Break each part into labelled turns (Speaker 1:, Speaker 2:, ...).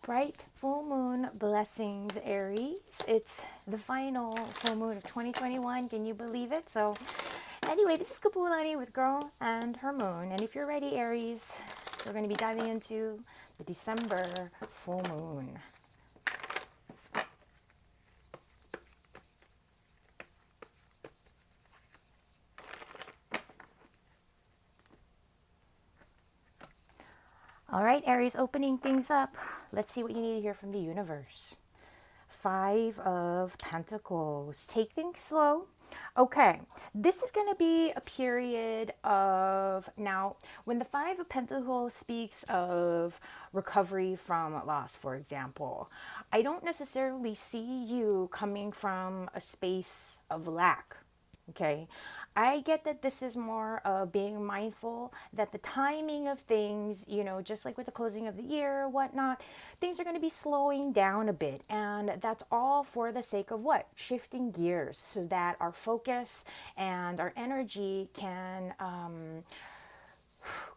Speaker 1: Bright full moon blessings, Aries. It's the final full moon of 2021. Can you believe it? So anyway, this is Kapualani with Girl and her moon. And if you're ready, Aries, we're going to be diving into the December full moon. All right, Aries, opening things up. Let's see what you need to hear from the universe. 5 of Pentacles. Take things slow. Okay, this is going to be a period of, now, when the 5 of Pentacles speaks of recovery from loss, for example, I don't necessarily see you coming from a space of lack. Okay, I get that this is more of being mindful that the timing of things, you know, just like with the closing of the year or whatnot, things are going to be slowing down a bit. And that's all for the sake of what? Shifting gears so that our focus and our energy can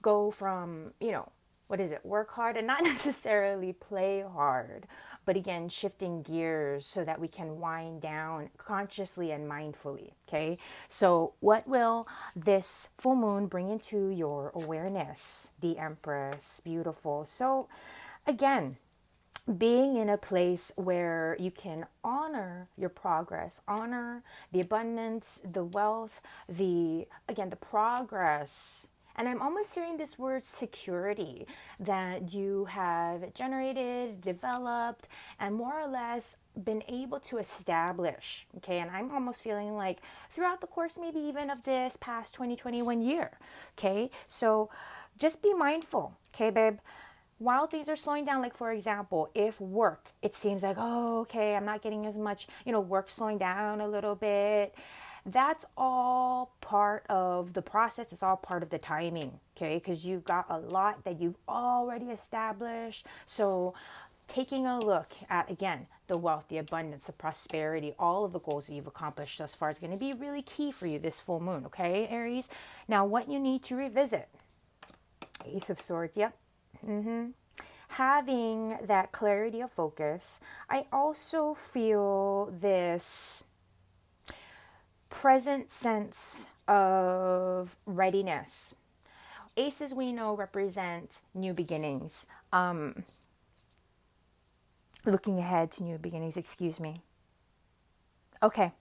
Speaker 1: go from, you know, what is it? Work hard and not necessarily play hard. But again, shifting gears so that we can wind down consciously and mindfully. Okay. So what will this full moon bring into your awareness? The Empress. Beautiful. So again, being in a place where you can honor your progress, honor the abundance, the wealth, the progress. And I'm almost hearing this word security that you have generated, developed, and more or less been able to establish. Okay. And I'm almost feeling like throughout the course, maybe even of this past 2021 year. Okay. So just be mindful. Okay, babe. While things are slowing down, like for example, if work, it seems like, oh, okay, I'm not getting as much, you know, work slowing down a little bit. That's all part of the process. It's all part of the timing, okay? Because you've got a lot that you've already established. So taking a look at, again, the wealth, the abundance, the prosperity, all of the goals that you've accomplished thus far is going to be really key for you this full moon, okay, Aries? Now, what you need to revisit. Ace of Swords, yep. Having that clarity of focus. I also feel this present sense of readiness. Aces, we know, represent new beginnings. Looking ahead to new beginnings, excuse me. Okay.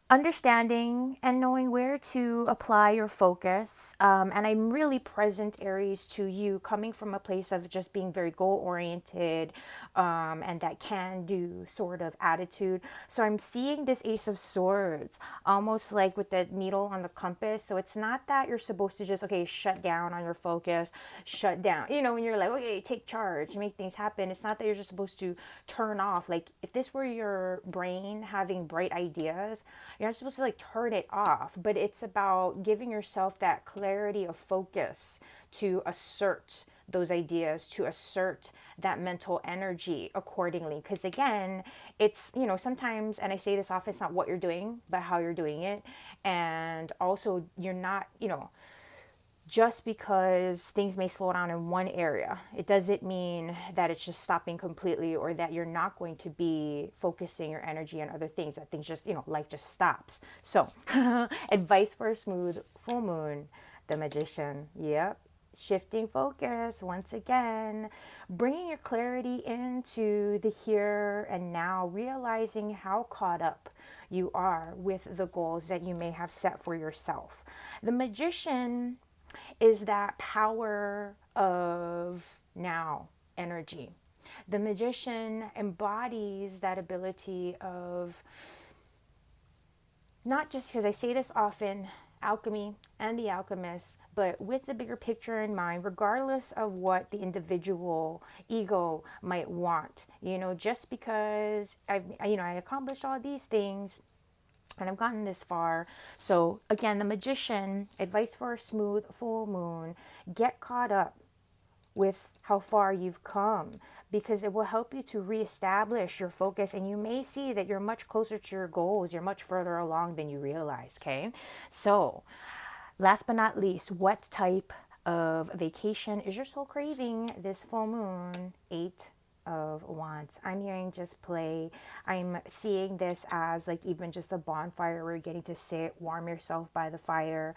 Speaker 1: Understanding and knowing where to apply your focus. And I'm really present, Aries, to you coming from a place of just being very goal-oriented and that can-do sort of attitude. So I'm seeing this Ace of Swords almost like with the needle on the compass. So it's not that you're supposed to just, okay, shut down on your focus, shut down. You know, when you're like, okay, take charge, make things happen. It's not that you're just supposed to turn off. Like if this were your brain having bright ideas, you're not supposed to like turn it off, but it's about giving yourself that clarity of focus to assert those ideas, to assert that mental energy accordingly. Because again, it's, you know, sometimes, and I say this often, it's not what you're doing, but how you're doing it. And also you're not, you know, just because things may slow down in one area, it doesn't mean that it's just stopping completely or that you're not going to be focusing your energy on other things, that things just, you know, life just stops. So advice for a smooth full moon, the Magician. Yep. Shifting focus once again, bringing your clarity into the here and now, realizing how caught up you are with the goals that you may have set for yourself. The Magician is that power of now energy. The Magician embodies that ability of, not just because I say this often, alchemy and the alchemist, but with the bigger picture in mind, regardless of what the individual ego might want. You know, just because I accomplished all these things and I've gotten this far. So again, the Magician, advice for a smooth full moon, get caught up with how far you've come, because it will help you to reestablish your focus, and you may see that you're much closer to your goals. You're much further along than you realize. Okay. So last but not least, what type of vacation is your soul craving this full moon? Eight of Wands. I'm hearing just play. I'm seeing this as like even just a bonfire where you're getting to sit, warm yourself by the fire.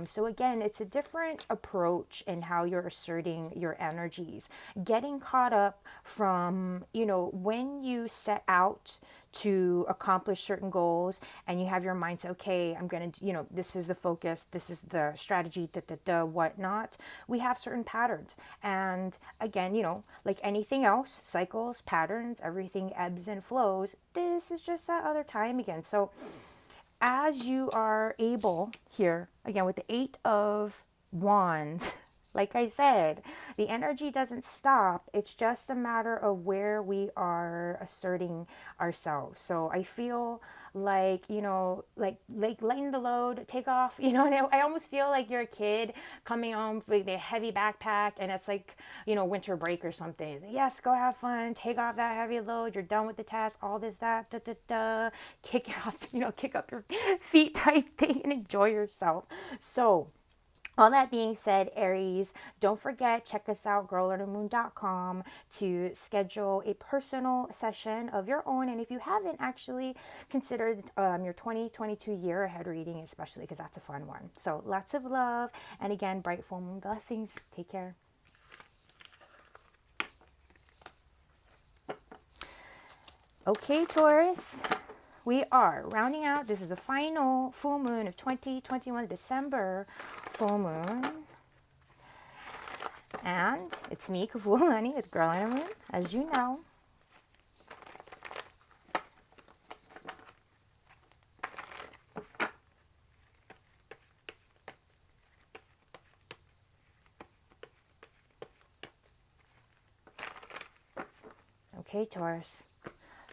Speaker 1: So again, it's a different approach in how you're asserting your energies. Getting caught up from, when you set out to accomplish certain goals and you have your mind say, okay, I'm going to, this is the focus, this is the strategy, whatnot. We have certain patterns. And again, like anything else, cycles, patterns, everything ebbs and flows. This is just that other time again. So as you are able here, again, with the Eight of Wands, like I said, the energy doesn't stop. It's just a matter of where we are asserting ourselves. So I feel like, like lighten the load, take off, and I almost feel like you're a kid coming home with a heavy backpack and it's like, winter break or something. Yes, go have fun, take off that heavy load, you're done with the task, all this, that, kick it off, kick up your feet type thing and enjoy yourself. So, all that being said, Aries, don't forget, check us out, girlundermoon.com, to schedule a personal session of your own. And if you haven't actually considered your 2022 year ahead reading, especially because that's a fun one. So lots of love. And again, bright full moon blessings. Take care. Okay, Taurus. We are rounding out. This is the final full moon of 2021, December full moon. And it's me, Kapualani, with Girl on a Moon, as you know. Okay, Taurus.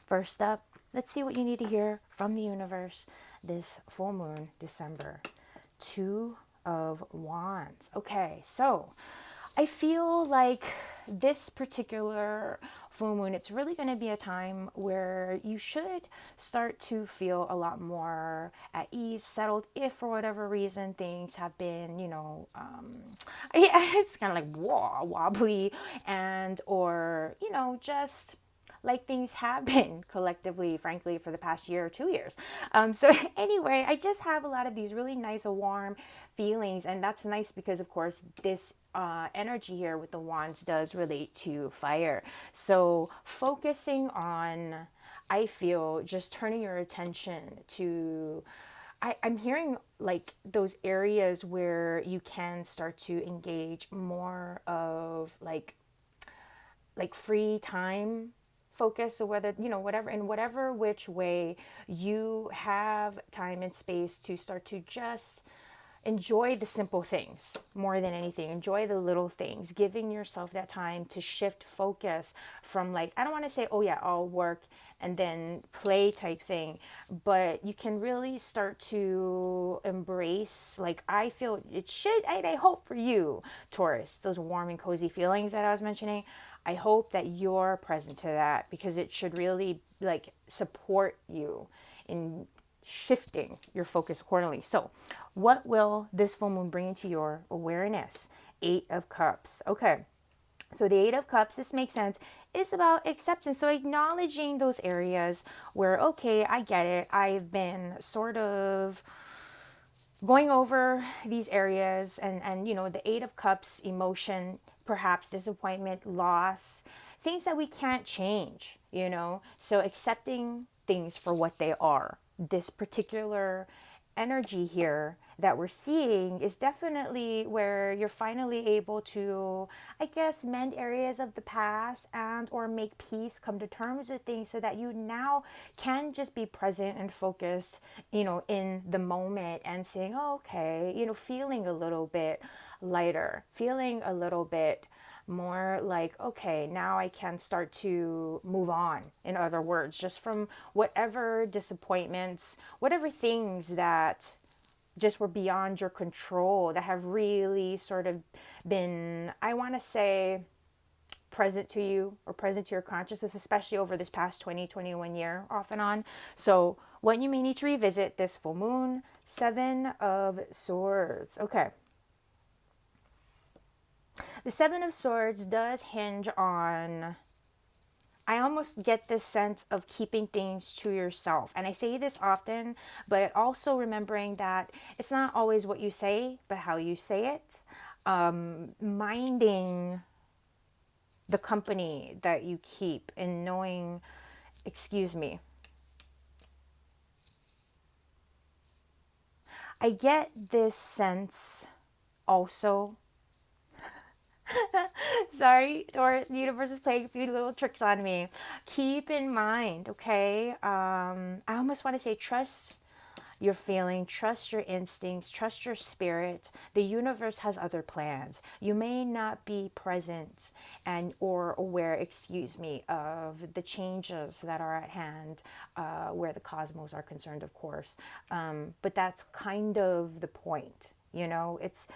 Speaker 1: First up, let's see what you need to hear from the universe this full moon, December. Two of Wands. Okay, so I feel like this particular full moon, it's really going to be a time where you should start to feel a lot more at ease, settled, if for whatever reason things have been, it's kind of like wobbly, and or, just like things have been collectively, frankly, for the past year or 2 years. So anyway, I just have a lot of these really nice, warm feelings. And that's nice because, of course, this energy here with the wands does relate to fire. So focusing on, I feel, just turning your attention to, I'm hearing like those areas where you can start to engage more of like free time focus. So whether, whatever, in whatever which way you have time and space to start to just enjoy the simple things more than anything. Enjoy the little things, giving yourself that time to shift focus from like, I don't want to say, oh yeah, I'll work and then play type thing, but you can really start to embrace, like I feel it should, I hope for you, Taurus, those warm and cozy feelings that I was mentioning. I hope that you're present to that because it should really like support you in shifting your focus accordingly. So what will this full moon bring into your awareness? Eight of Cups. Okay. So the Eight of Cups, this makes sense, is about acceptance. So acknowledging those areas where, okay, I get it. I've been sort of going over these areas and the Eight of Cups, emotion, perhaps disappointment, loss, things that we can't change, So accepting things for what they are. This particular energy here that we're seeing is definitely where you're finally able to, I guess, mend areas of the past and or make peace, come to terms with things so that you now can just be present and focused, in the moment and saying, oh, okay, feeling a little bit lighter, feeling a little bit more like, okay, now I can start to move on, in other words, just from whatever disappointments, whatever things that just were beyond your control, that have really sort of been, I want to say, present to you or present to your consciousness, especially over this past 2021 year, off and on. So what you may need to revisit this full moon, Seven of Swords. Okay. The Seven of Swords does hinge on, I almost get this sense of keeping things to yourself. And I say this often, but also remembering that it's not always what you say, but how you say it. Minding the company that you keep and knowing, excuse me, I get this sense also. Sorry, Taurus, the universe is playing a few little tricks on me. Keep in mind, okay? I almost want to say trust your feeling, trust your instincts, trust your spirit. The universe has other plans. You may not be present and or aware, excuse me, of the changes that are at hand, where the cosmos are concerned, of course. But that's kind of the point. You know, it's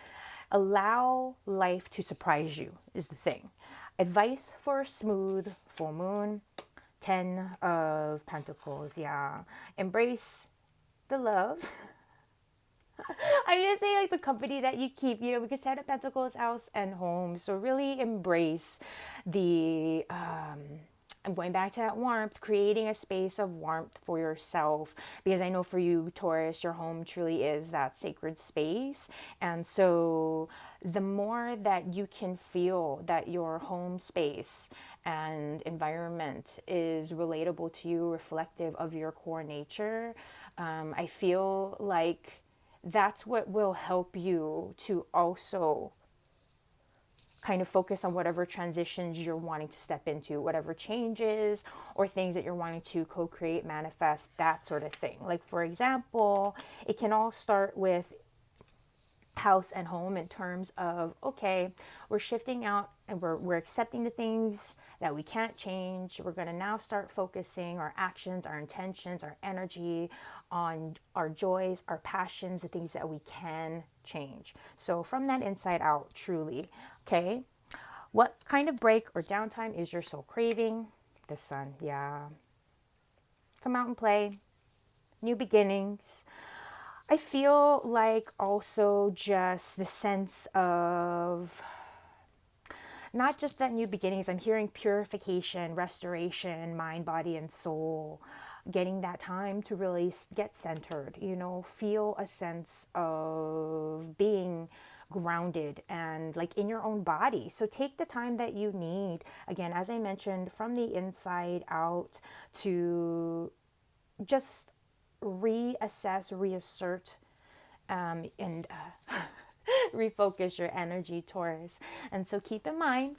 Speaker 1: allow life to surprise you is the thing. Advice for a smooth full moon. 10 of Pentacles, yeah. Embrace the love. I'm gonna say like the company that you keep, you know, because 10 of Pentacles, house and home. So really embrace the I'm going back to that warmth, creating a space of warmth for yourself. Because I know for you, Taurus, your home truly is that sacred space. And so the more that you can feel that your home space and environment is relatable to you, reflective of your core nature, I feel like that's what will help you to also kind of focus on whatever transitions you're wanting to step into, whatever changes or things that you're wanting to co-create, manifest, that sort of thing. Like, for example, it can all start with house and home in terms of, okay, we're shifting out and we're accepting the things that we can't change. We're going to now start focusing our actions, our intentions, our energy on our joys, our passions, the things that we can change. So from that inside out, truly, okay, what kind of break or downtime is your soul craving? The sun, yeah. Come out and play. New beginnings. I feel like also just the sense of not just that new beginnings. I'm hearing purification, restoration, mind, body, and soul. Getting that time to really get centered, you know, feel a sense of being grounded and like in your own body. So take the time that you need, again, as I mentioned, from the inside out, to just reassess, reassert, and refocus your energy, Taurus. And so keep in mind,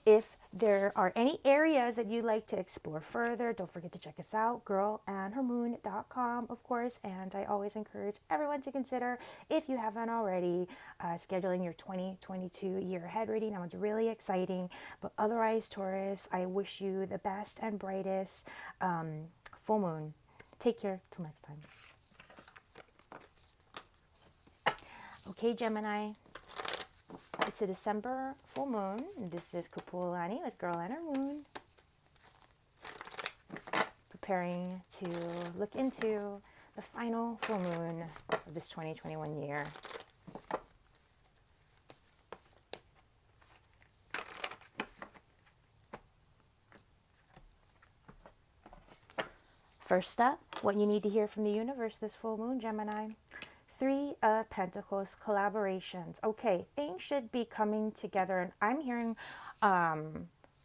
Speaker 1: if there are any areas that you'd like to explore further, don't forget to check us out, girlandhermoon.com, of course. And I always encourage everyone to consider, if you haven't already, scheduling your 2022 year ahead reading. That one's really exciting. But otherwise, Taurus, I wish you the best and brightest full moon. Take care. Till next time. Okay, Gemini. It's a December full moon. This is Kapualani with Girl and Her Moon. Preparing to look into the final full moon of this 2021 year. First up, what you need to hear from the universe this full moon, Gemini. 3 of Pentacles, collaborations. Okay, things should be coming together, and I'm hearing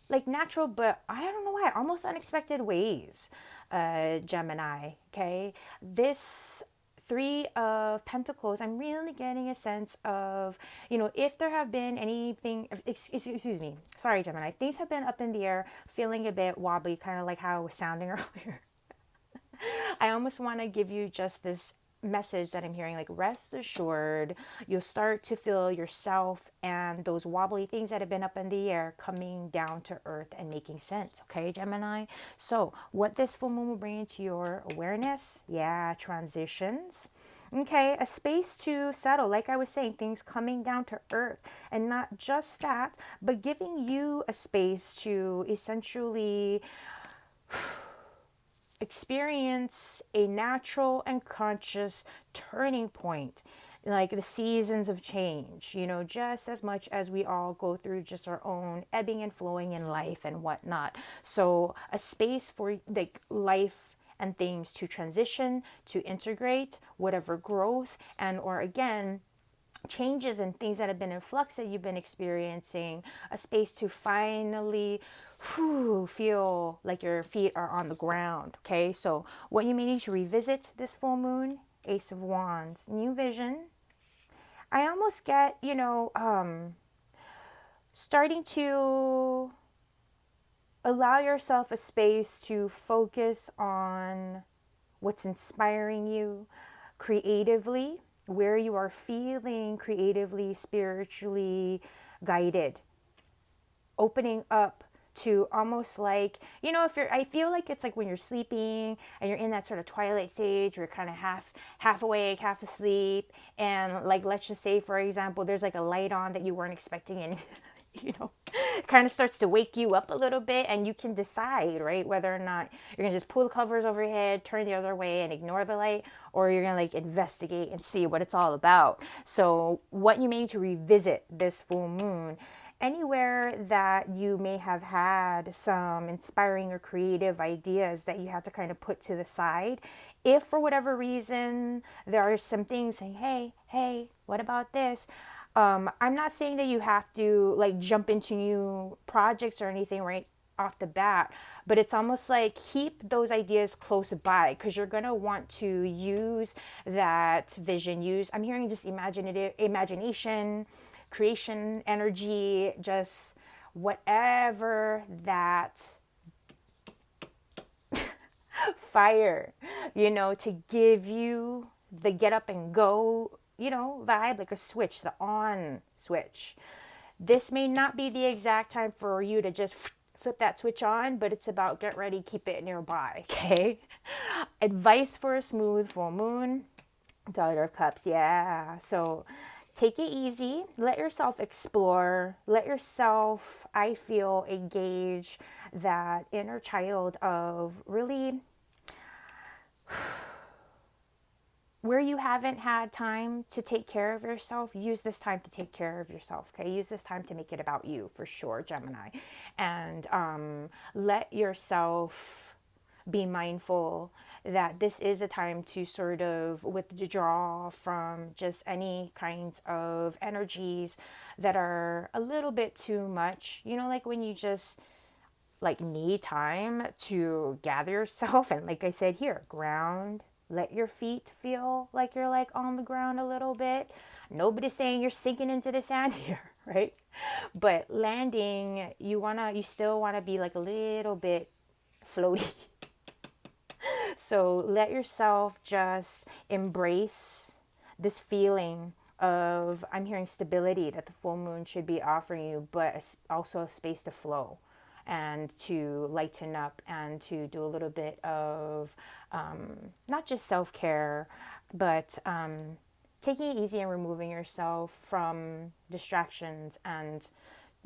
Speaker 1: like natural, but I don't know why, almost unexpected ways, Gemini. Okay, this 3 of Pentacles, I'm really getting a sense of, you know, if there have been anything, excuse me, sorry, Gemini, things have been up in the air, feeling a bit wobbly, kind of like how I was sounding earlier. I almost want to give you just this message that I'm hearing, like, rest assured, you'll start to feel yourself and those wobbly things that have been up in the air coming down to earth and making sense. Okay, Gemini? So what this full moon will bring into your awareness, yeah, transitions. Okay, a space to settle, like I was saying, things coming down to earth. And not just that, but giving you a space to essentially experience a natural and conscious turning point. like the seasons of change, you know, just as much as we all go through just our own ebbing and flowing in life and whatnot. So a space for like life and things to transition, to integrate whatever growth and or again changes and things that have been in flux that you've been experiencing, a space to finally feel like your feet are on the ground. Okay, so what you may need to revisit this full moon: Ace of Wands, new vision. I almost get, starting to allow yourself a space to focus on what's inspiring you creatively, where you are feeling creatively, spiritually guided, opening up to almost like, if you're, I feel like it's like when you're sleeping and you're in that sort of twilight stage, you're kind of half awake, half asleep, and like, let's just say, for example, there's like a light on that you weren't expecting, and kind of starts to wake you up a little bit, and you can decide, right, whether or not you're gonna just pull the covers over your head, turn the other way and ignore the light, or you're gonna like investigate and see what it's all about. So what you may need to revisit this full moon: anywhere that you may have had some inspiring or creative ideas that you had to kind of put to the side. If for whatever reason there are some things saying, hey, what about this? I'm not saying that you have to like jump into new projects or anything right off the bat, but it's almost like keep those ideas close by, because you're going to want to use that vision, I'm hearing just imagination, creation energy, just whatever that fire, to give you the get up and go, vibe, like a switch, the on switch. This may not be the exact time for you to just flip that switch on, but it's about get ready, keep it nearby, okay? Advice for a smooth full moon: Daughter of Cups, yeah. So take it easy, let yourself explore, let yourself, I feel, engage that inner child of really where you haven't had time to take care of yourself. Use this time to take care of yourself, okay? Use this time to make it about you, for sure, Gemini. And let yourself be mindful that this is a time to sort of withdraw from just any kinds of energies that are a little bit too much. Like when you just like need time to gather yourself and, like I said here, ground. Let your feet feel like you're like on the ground a little bit. Nobody's saying you're sinking into the sand here, right? But landing, you still wanna be like a little bit floaty. So let yourself just embrace this feeling of, I'm hearing, stability that the full moon should be offering you, but also a space to flow and to lighten up and to do a little bit of not just self-care, but taking it easy and removing yourself from distractions and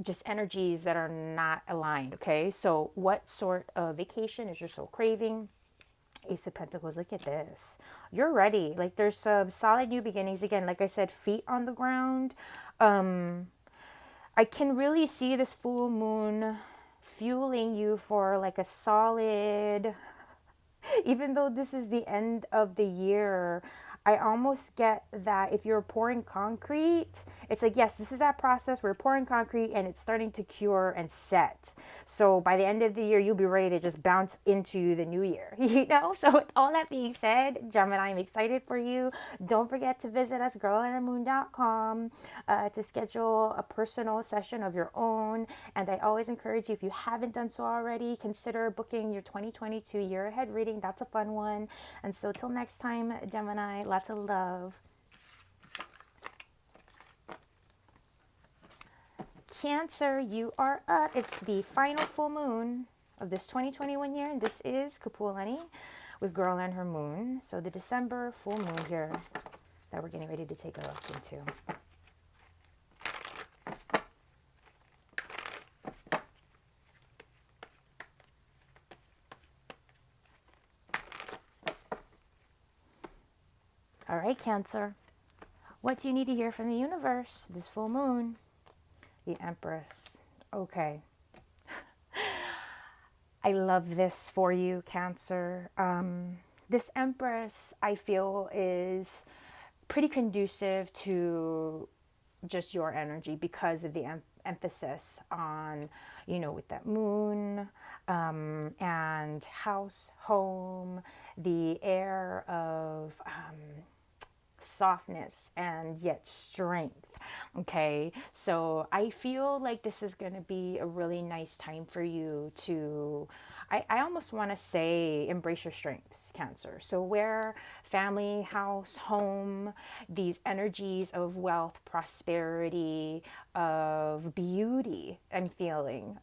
Speaker 1: just energies that are not aligned, okay? So what sort of vacation is your soul craving? Ace of Pentacles, look at this. You're ready. Like, there's some solid new beginnings. Again, like I said, feet on the ground. I can really see this full moon fueling you for like a solid, even though this is the end of the year, I almost get that if you're pouring concrete, it's like, yes, this is that process. We're pouring concrete and it's starting to cure and set. So by the end of the year, you'll be ready to just bounce into the new year, So with all that being said, Gemini, I'm excited for you. Don't forget to visit us, girlandhermoon.com, to schedule a personal session of your own. And I always encourage you, if you haven't done so already, consider booking your 2022 year ahead reading. That's a fun one. And so till next time, Gemini, lots of love. Cancer, you are up. It's the final full moon of this 2021 year, and this is Kapualani with Girl and Her Moon. So the December full moon here that we're getting ready to take a look into. All right, Cancer. What do you need to hear from the universe this full moon? The Empress. Okay. I love this for you, Cancer. This Empress, I feel, is pretty conducive to just your energy because of the emphasis on, with that moon, and house, home, the air of softness and yet strength. Okay, so I feel like this is going to be a really nice time for you to, I almost want to say, embrace your strengths, Cancer. So where family, house, home, these energies of wealth, prosperity, of beauty, I'm feeling,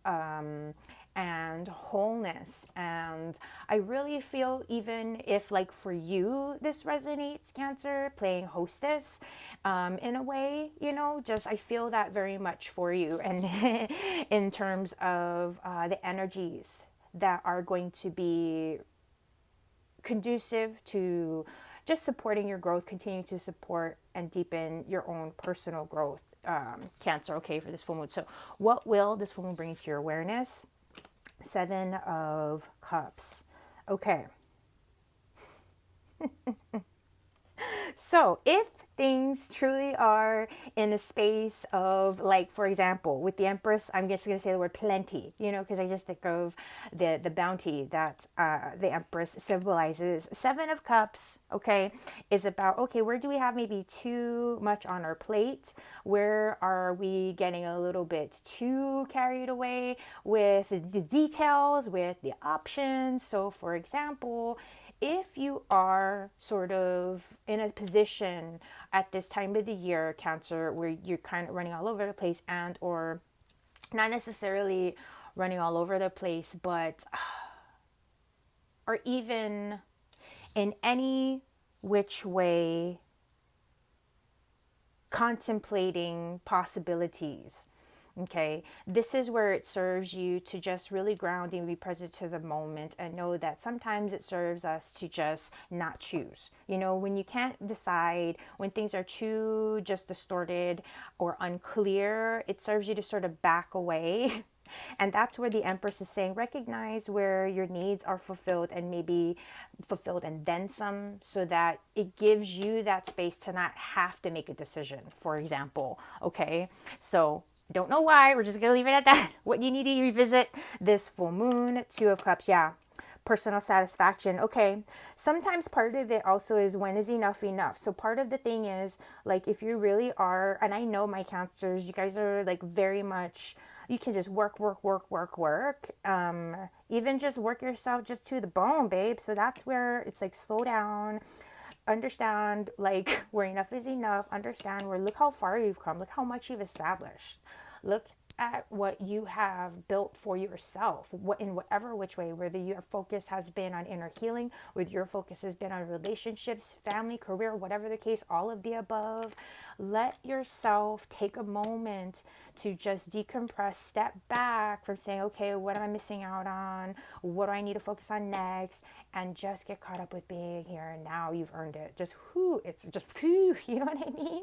Speaker 1: and wholeness. And I really feel, even if, like, for you this resonates, Cancer, playing hostess, in a way, just I feel that very much for you. And in terms of the energies that are going to be conducive to just supporting your growth, continue to support and deepen your own personal growth, Cancer, okay, for this full moon. So what will this full moon bring to your awareness? Seven of Cups. Okay. So if things truly are in a space of, like, for example, with the Empress, I'm just going to say the word plenty, because I just think of the bounty that the Empress symbolizes. Seven of Cups, okay, is about, okay, where do we have maybe too much on our plate? Where are we getting a little bit too carried away with the details, with the options? So, for example, if you are sort of in a position at this time of the year, Cancer, where you're kind of running all over the place, and or not necessarily running all over the place, but or even in any which way contemplating possibilities. Okay, this is where it serves you to just really ground and be present to the moment, and know that sometimes it serves us to just not choose. When you can't decide, when things are too just distorted or unclear, it serves you to sort of back away. And that's where the Empress is saying, recognize where your needs are fulfilled, and maybe fulfilled and then some, so that it gives you that space to not have to make a decision, for example. Okay, so don't know why, we're just gonna leave it at that. What you need to revisit this full moon. Two of Cups, yeah. Personal satisfaction. Okay, sometimes part of it also is, when is enough enough? So part of the thing is, like, if you really are, and I know my Cancers, you guys are like very much, you can just work, work, work, work, work. Even just work yourself just to the bone, babe. So that's where it's like, slow down, understand, like, where enough is enough. Understand where, look how far you've come, look how much you've established, look at what you have built for yourself, what, in whatever which way, whether your focus has been on inner healing, whether your focus has been on relationships, family, career, whatever the case, all of the above. Let yourself take a moment to just decompress, step back from saying, okay, what am I missing out on? What do I need to focus on next? And just get caught up with being here and now. You've earned it. Just whoo, it's just whew, you know what I mean?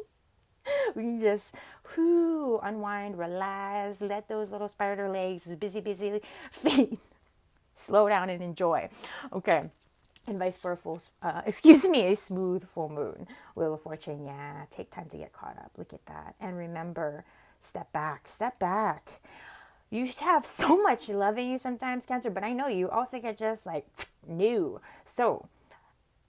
Speaker 1: We can just unwind, relax, let those little spider legs, busy feet, slow down and enjoy. Okay. Advice for a a smooth full moon. Wheel of Fortune, yeah. Take time to get caught up. Look at that. And remember, step back, step back. You have so much love in you sometimes, Cancer, but I know you also get just like new. So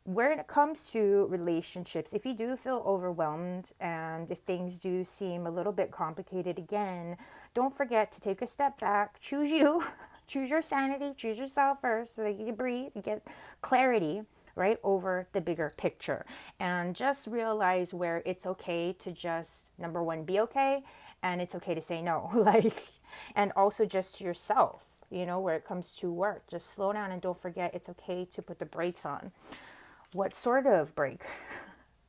Speaker 1: when it comes to relationships, if you do feel overwhelmed and if things do seem a little bit complicated again, don't forget to take a step back, choose you, choose your sanity, choose yourself first, so that you can breathe, you get clarity, right, over the bigger picture. And just realize where it's okay to just, number one, be okay, and it's okay to say no. Like, and also just to yourself, where it comes to work, just slow down and don't forget it's okay to put the brakes on. What sort of break?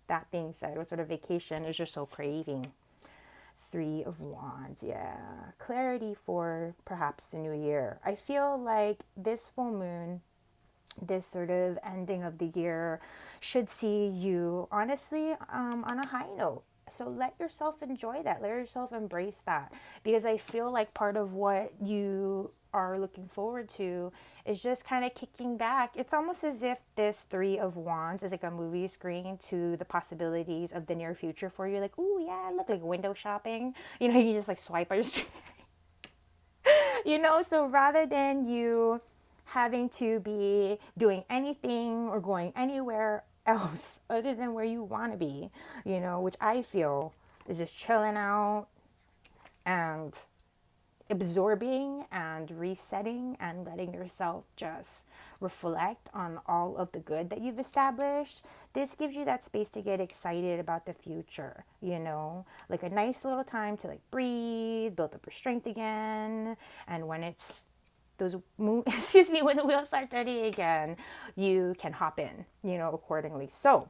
Speaker 1: That being said, what sort of vacation is your soul craving? Three of Wands, yeah. Clarity for perhaps the new year. I feel like this full moon this sort of ending of the year should see you honestly on a high note. So let yourself enjoy that. Let yourself embrace that. Because I feel like part of what you are looking forward to is just kind of kicking back. It's almost as if this Three of Wands is like a movie screen to the possibilities of the near future for you. Like, ooh, yeah, look, like window shopping. You know, you just like swipe on your you know, so rather than you having to be doing anything or going anywhere else other than where you want to be, you know, which I feel is just chilling out and absorbing and resetting and letting yourself just reflect on all of the good that you've established. This gives you that space to get excited about the future, you know, like a nice little time to like breathe, build up your strength again. And when it's those excuse me, when the wheels start turning again, you can hop in, you know, accordingly. So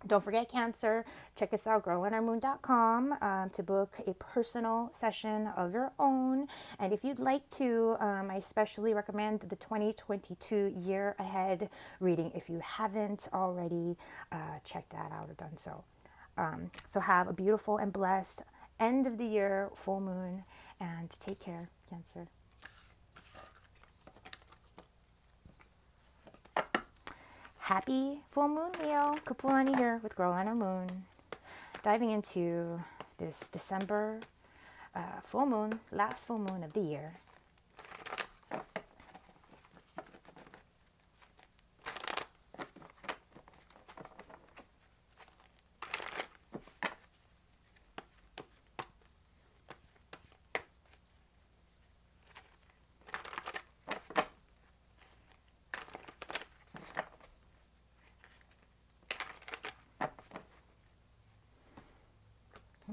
Speaker 1: don't forget, Cancer, check us out, girlandOurMoon.com, to book a personal session of your own. And if you'd like to, I especially recommend the 2022 year ahead reading. If you haven't already checked that out or done so. So have a beautiful and blessed end of the year full moon, and take care, Cancer. Happy full moon, Leo. Kapualani here with Girl on Her Moon. Diving into this December full moon, last full moon of the year.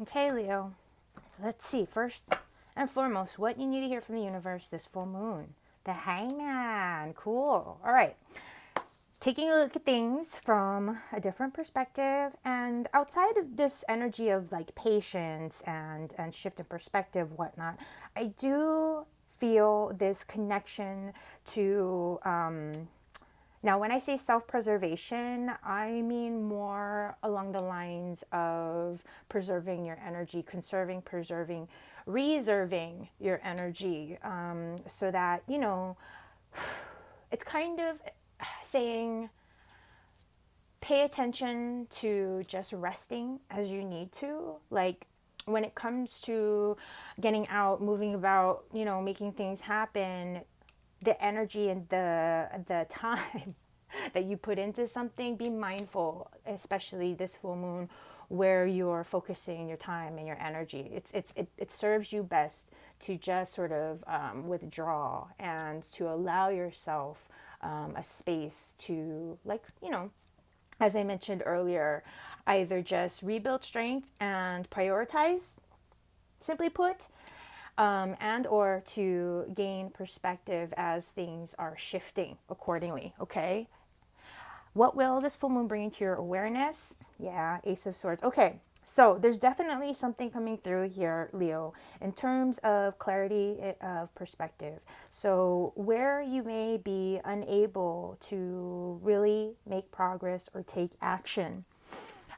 Speaker 1: Okay, Leo. Let's see. First and foremost, what you need to hear from the universe this full moon. The Hangman. Cool. All right. Taking a look at things from a different perspective, and outside of this energy of like patience and shift in perspective, whatnot, I do feel this connection to now, when I say self-preservation, I mean more along the lines of preserving your energy, conserving, preserving, reserving your energy, so that, you know, it's kind of saying pay attention to just resting as you need to. Like when it comes to getting out, moving about, you know, making things happen, the energy and the time that you put into something, be mindful, especially this full moon, where you're focusing your time and your energy. It serves you best to just sort of withdraw and to allow yourself a space to, like, you know, as I mentioned earlier, either just rebuild strength and prioritize, simply put, and or to gain perspective as things are shifting accordingly. Okay, what will this full moon bring into your awareness? Yeah, Ace of Swords. Okay, so there's definitely something coming through here, Leo, in terms of clarity of perspective. So where you may be unable to really make progress or take action,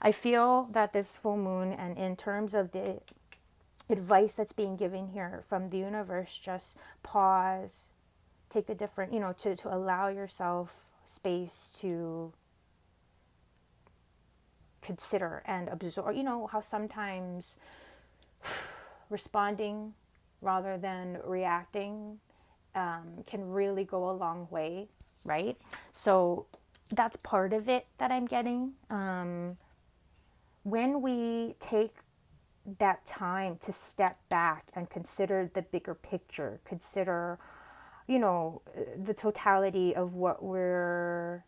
Speaker 1: I feel that this full moon, and in terms of the advice that's being given here from the universe, just pause, take a different, you know, to allow yourself space to consider and absorb. You know how sometimes responding rather than reacting can really go a long way, right? So that's part of it that I'm getting. When we take that time to step back and consider the bigger picture, consider, you know, the totality of what we're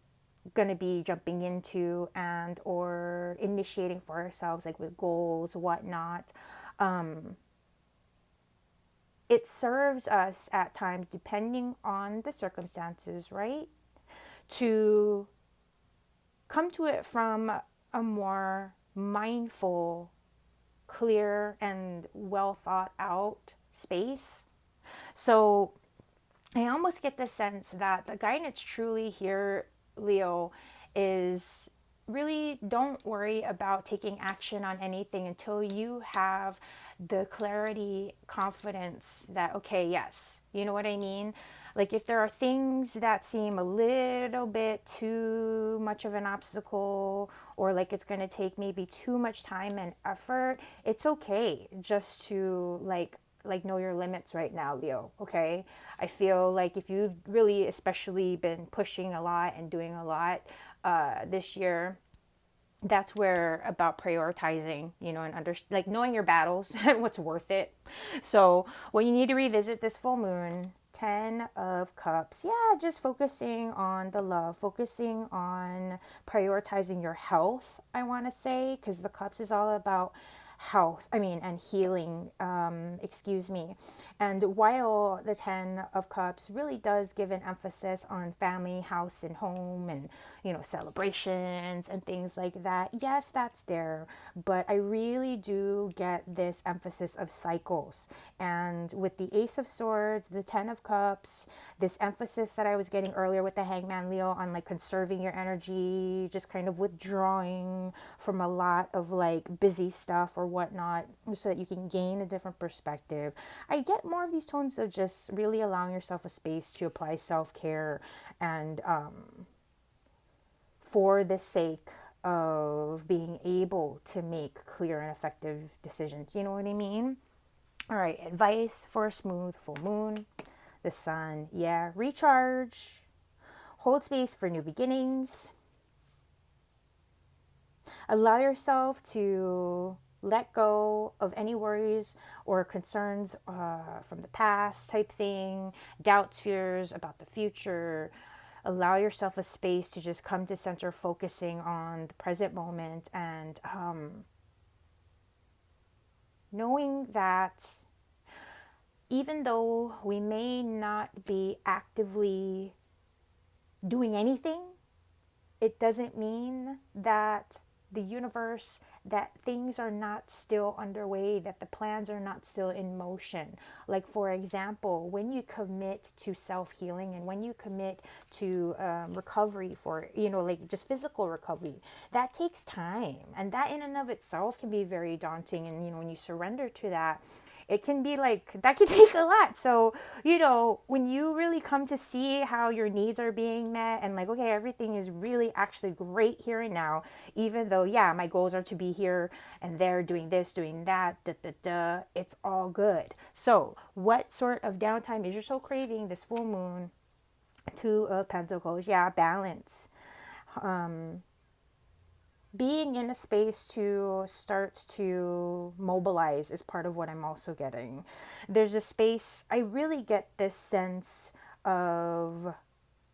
Speaker 1: going to be jumping into and or initiating for ourselves, like with goals, whatnot, it serves us at times, depending on the circumstances, right, to come to it from a more mindful, clear, and well thought out space. So I almost get the sense that the guidance truly here, Leo, is really don't worry about taking action on anything until you have the clarity, confidence that, okay, yes, you know what I mean? Like if there are things that seem a little bit too much of an obstacle, or like it's going to take maybe too much time and effort, it's okay just to know your limits right now, Leo. Okay, I feel like if you've really especially been pushing a lot and doing a lot this year, that's where about prioritizing, and like knowing your battles and what's worth it. So when you need to revisit this full moon, 10 of cups, yeah, just focusing on the love, focusing on prioritizing your health, I want to say, because the cups is all about health, and healing, excuse me. And while the 10 of cups really does give an emphasis on family, house and home, and celebrations and things like that, yes, that's there, but I really do get this emphasis of cycles. And with the Ace of Swords, the 10 of cups, this emphasis that I was getting earlier with the Hangman, Leo, on like conserving your energy, just kind of withdrawing from a lot of like busy stuff or whatnot, so that you can gain a different perspective. I get more of these tones of just really allowing yourself a space to apply self-care, and for the sake of being able to make clear and effective decisions. You know what I mean? All right, advice for a smooth full moon. The sun, yeah, recharge, hold space for new beginnings, allow yourself to let go of any worries or concerns from the past type thing, doubts, fears about the future. Allow yourself a space to just come to center, focusing on the present moment, and knowing that even though we may not be actively doing anything, it doesn't mean that the universe, that things are not still underway, that the plans are not still in motion. Like, for example, when you commit to self-healing and when you commit to recovery for, like just physical recovery, that takes time. And that in and of itself can be very daunting. And, when you surrender to that, it can be like, that can take a lot. So, when you really come to see how your needs are being met and like, okay, everything is really actually great here and now, even though, yeah, my goals are to be here and there doing this, doing that, it's all good. So what sort of downtime is your soul craving this full moon? Two of Pentacles, yeah, balance. Being in a space to start to mobilize is part of what I'm also getting. There's a space, I really get this sense of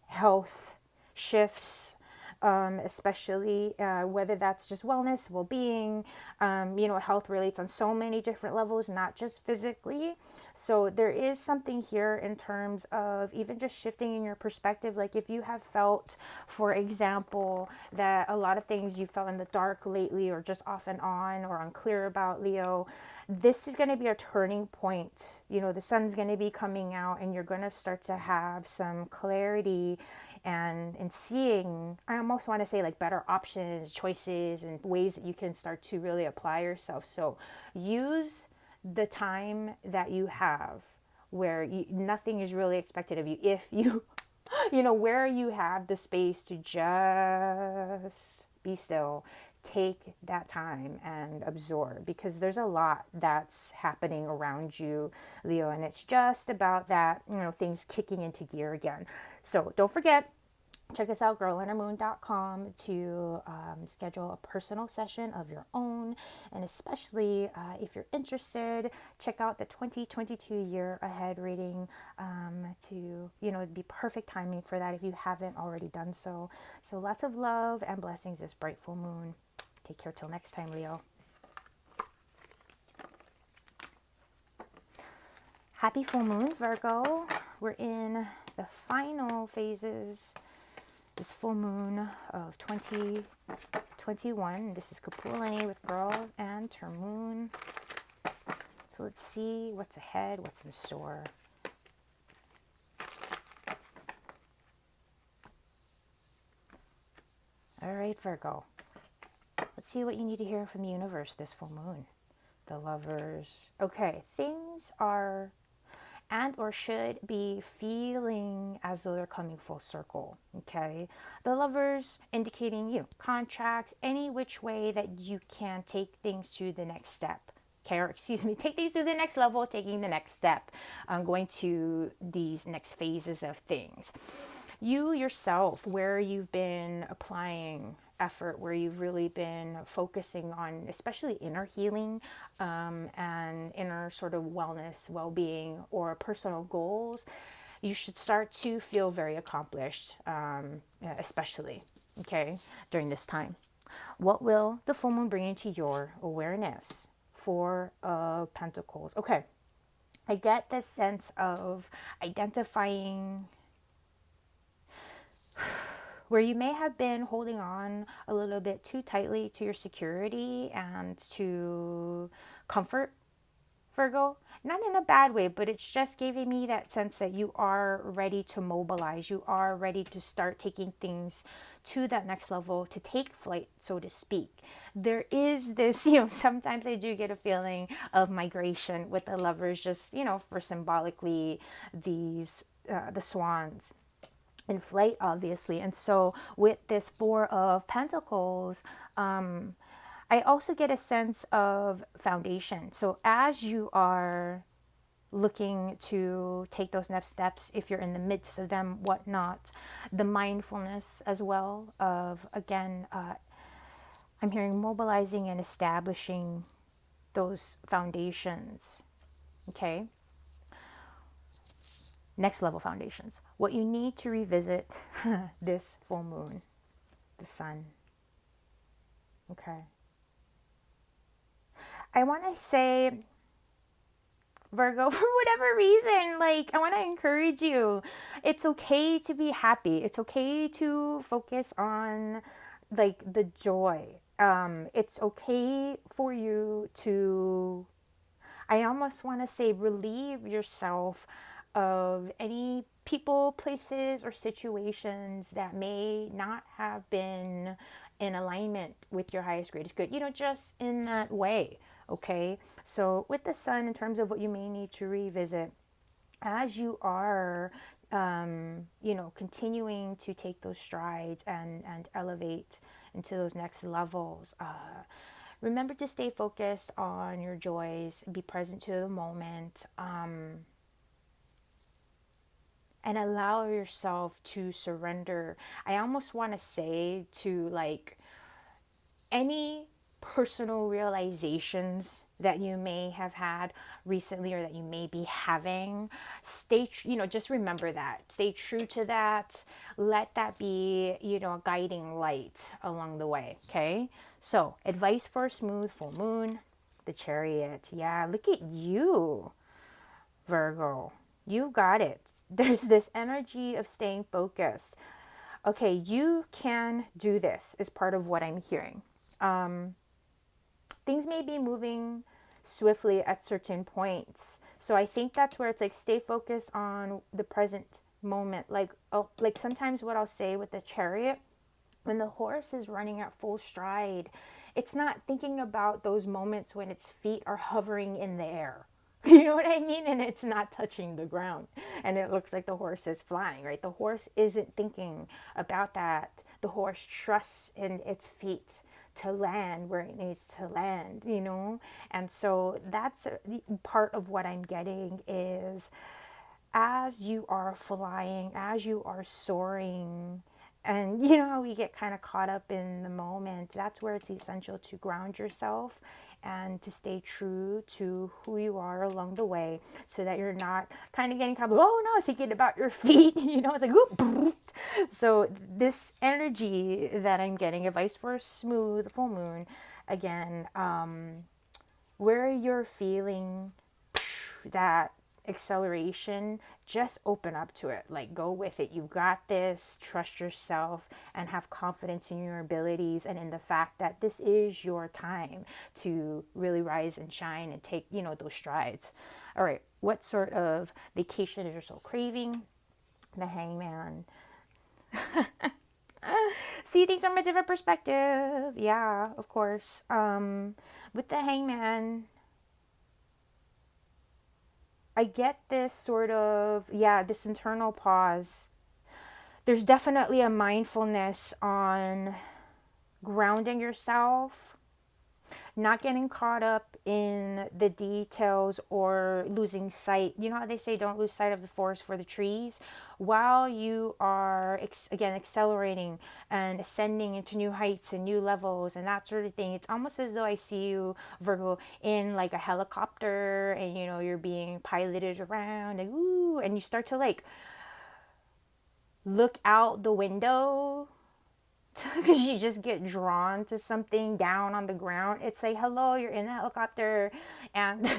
Speaker 1: health shifts, especially whether that's just wellness, well-being. Health relates on so many different levels, not just physically. So there is something here in terms of even just shifting in your perspective. Like if you have felt, for example, that a lot of things you felt in the dark lately, or just off and on, or unclear about, Leo, this is going to be a turning point. The sun's going to be coming out and you're going to start to have some clarity and seeing, I almost want to say, like better options, choices, and ways that you can start to really apply yourself. So use the time that you have where nothing is really expected of you. If you, where you have the space to just be still, take that time and absorb, because there's a lot that's happening around you, Leo, and it's just about that, things kicking into gear again. So don't forget, check us out, girlandhermoon.com, to schedule a personal session of your own. And especially if you're interested, check out the 2022 year ahead reading to, it'd be perfect timing for that if you haven't already done so. So lots of love and blessings this bright full moon. Take care till next time, Leo. Happy full moon, Virgo. We're in the final phases this full moon of 2021. This is Kapualani with Girl and her moon. So let's see what's ahead, what's in store. All right, Virgo. Let's see what you need to hear from the universe this full moon. The Lovers. Okay, things are and or should be feeling as though they're coming full circle. Okay, the Lovers indicating you contracts, any which way that you can take things to the next step. Okay, or excuse me, take things to the next level, taking the next step, going to these next phases of things. You yourself, where you've been applying effort, where you've really been focusing on especially inner healing, and inner sort of wellness, well-being, or personal goals, you should start to feel very accomplished, especially, okay, during this time. What will the full moon bring into your awareness? Four of Pentacles. Okay, I get this sense of identifying where you may have been holding on a little bit too tightly to your security and to comfort, Virgo. Not in a bad way, but it's just giving me that sense that you are ready to mobilize. You are ready to start taking things to that next level, to take flight, so to speak. There is this, sometimes I do get a feeling of migration with the Lovers, just, for symbolically these, the swans in flight, obviously. And so with this Four of Pentacles, I also get a sense of foundation. So as you are looking to take those next steps, if you're in the midst of them, whatnot, the mindfulness as well of, again, I'm hearing mobilizing and establishing those foundations. Okay. Next level foundations. What you need to revisit this full moon, the sun. Okay. I want to say, Virgo, for whatever reason, I want to encourage you. It's okay to be happy. It's okay to focus on the joy. It's okay for you to, I almost want to say, relieve yourself of any people, places, or situations that may not have been in alignment with your highest, greatest good, just in that way. Okay. So with the sun, in terms of what you may need to revisit as you are, continuing to take those strides and elevate into those next levels, remember to stay focused on your joys, be present to the moment, and allow yourself to surrender. I almost want to say to any personal realizations that you may have had recently or that you may be having, just remember that. Stay true to that. Let that be, a guiding light along the way. Okay. So advice for a smooth full moon, the Chariot. Yeah. Look at you, Virgo. You got it. There's this energy of staying focused. Okay, you can do this is part of what I'm hearing. Things may be moving swiftly at certain points. So I think that's where it's stay focused on the present moment. Like sometimes what I'll say with the Chariot, when the horse is running at full stride, it's not thinking about those moments when its feet are hovering in the air. You know what I mean? And it's not touching the ground. And it looks like the horse is flying, right? The horse isn't thinking about that. The horse trusts in its feet to land where it needs to land, And so that's part of what I'm getting is as you are flying, as you are soaring, and how we get kind of caught up in the moment, that's where it's essential to ground yourself and to stay true to who you are along the way so that you're not kind of getting caught, oh no, thinking about your feet, it's like, whoop. So this energy that I'm getting, advice for a smooth full moon, again, where you're feeling that acceleration, just open up to it. Go with it. You've got this. Trust yourself and have confidence in your abilities and in the fact that this is your time to really rise and shine and take, those strides. All right. What sort of vacation is your soul craving? The Hangman. See things from a different perspective. Yeah, of course. With the Hangman, I get this sort of, yeah, this internal pause. There's definitely a mindfulness on grounding yourself, not getting caught up in the details or losing sight. You know how they say don't lose sight of the forest for the trees? While you are, again, accelerating and ascending into new heights and new levels and that sort of thing, it's almost as though I see you, Virgo, in like a helicopter, and you know, you're being piloted around, and ooh, and you start to like look out the window because you just get drawn to something down on the ground. It's like, hello, you're in the helicopter, and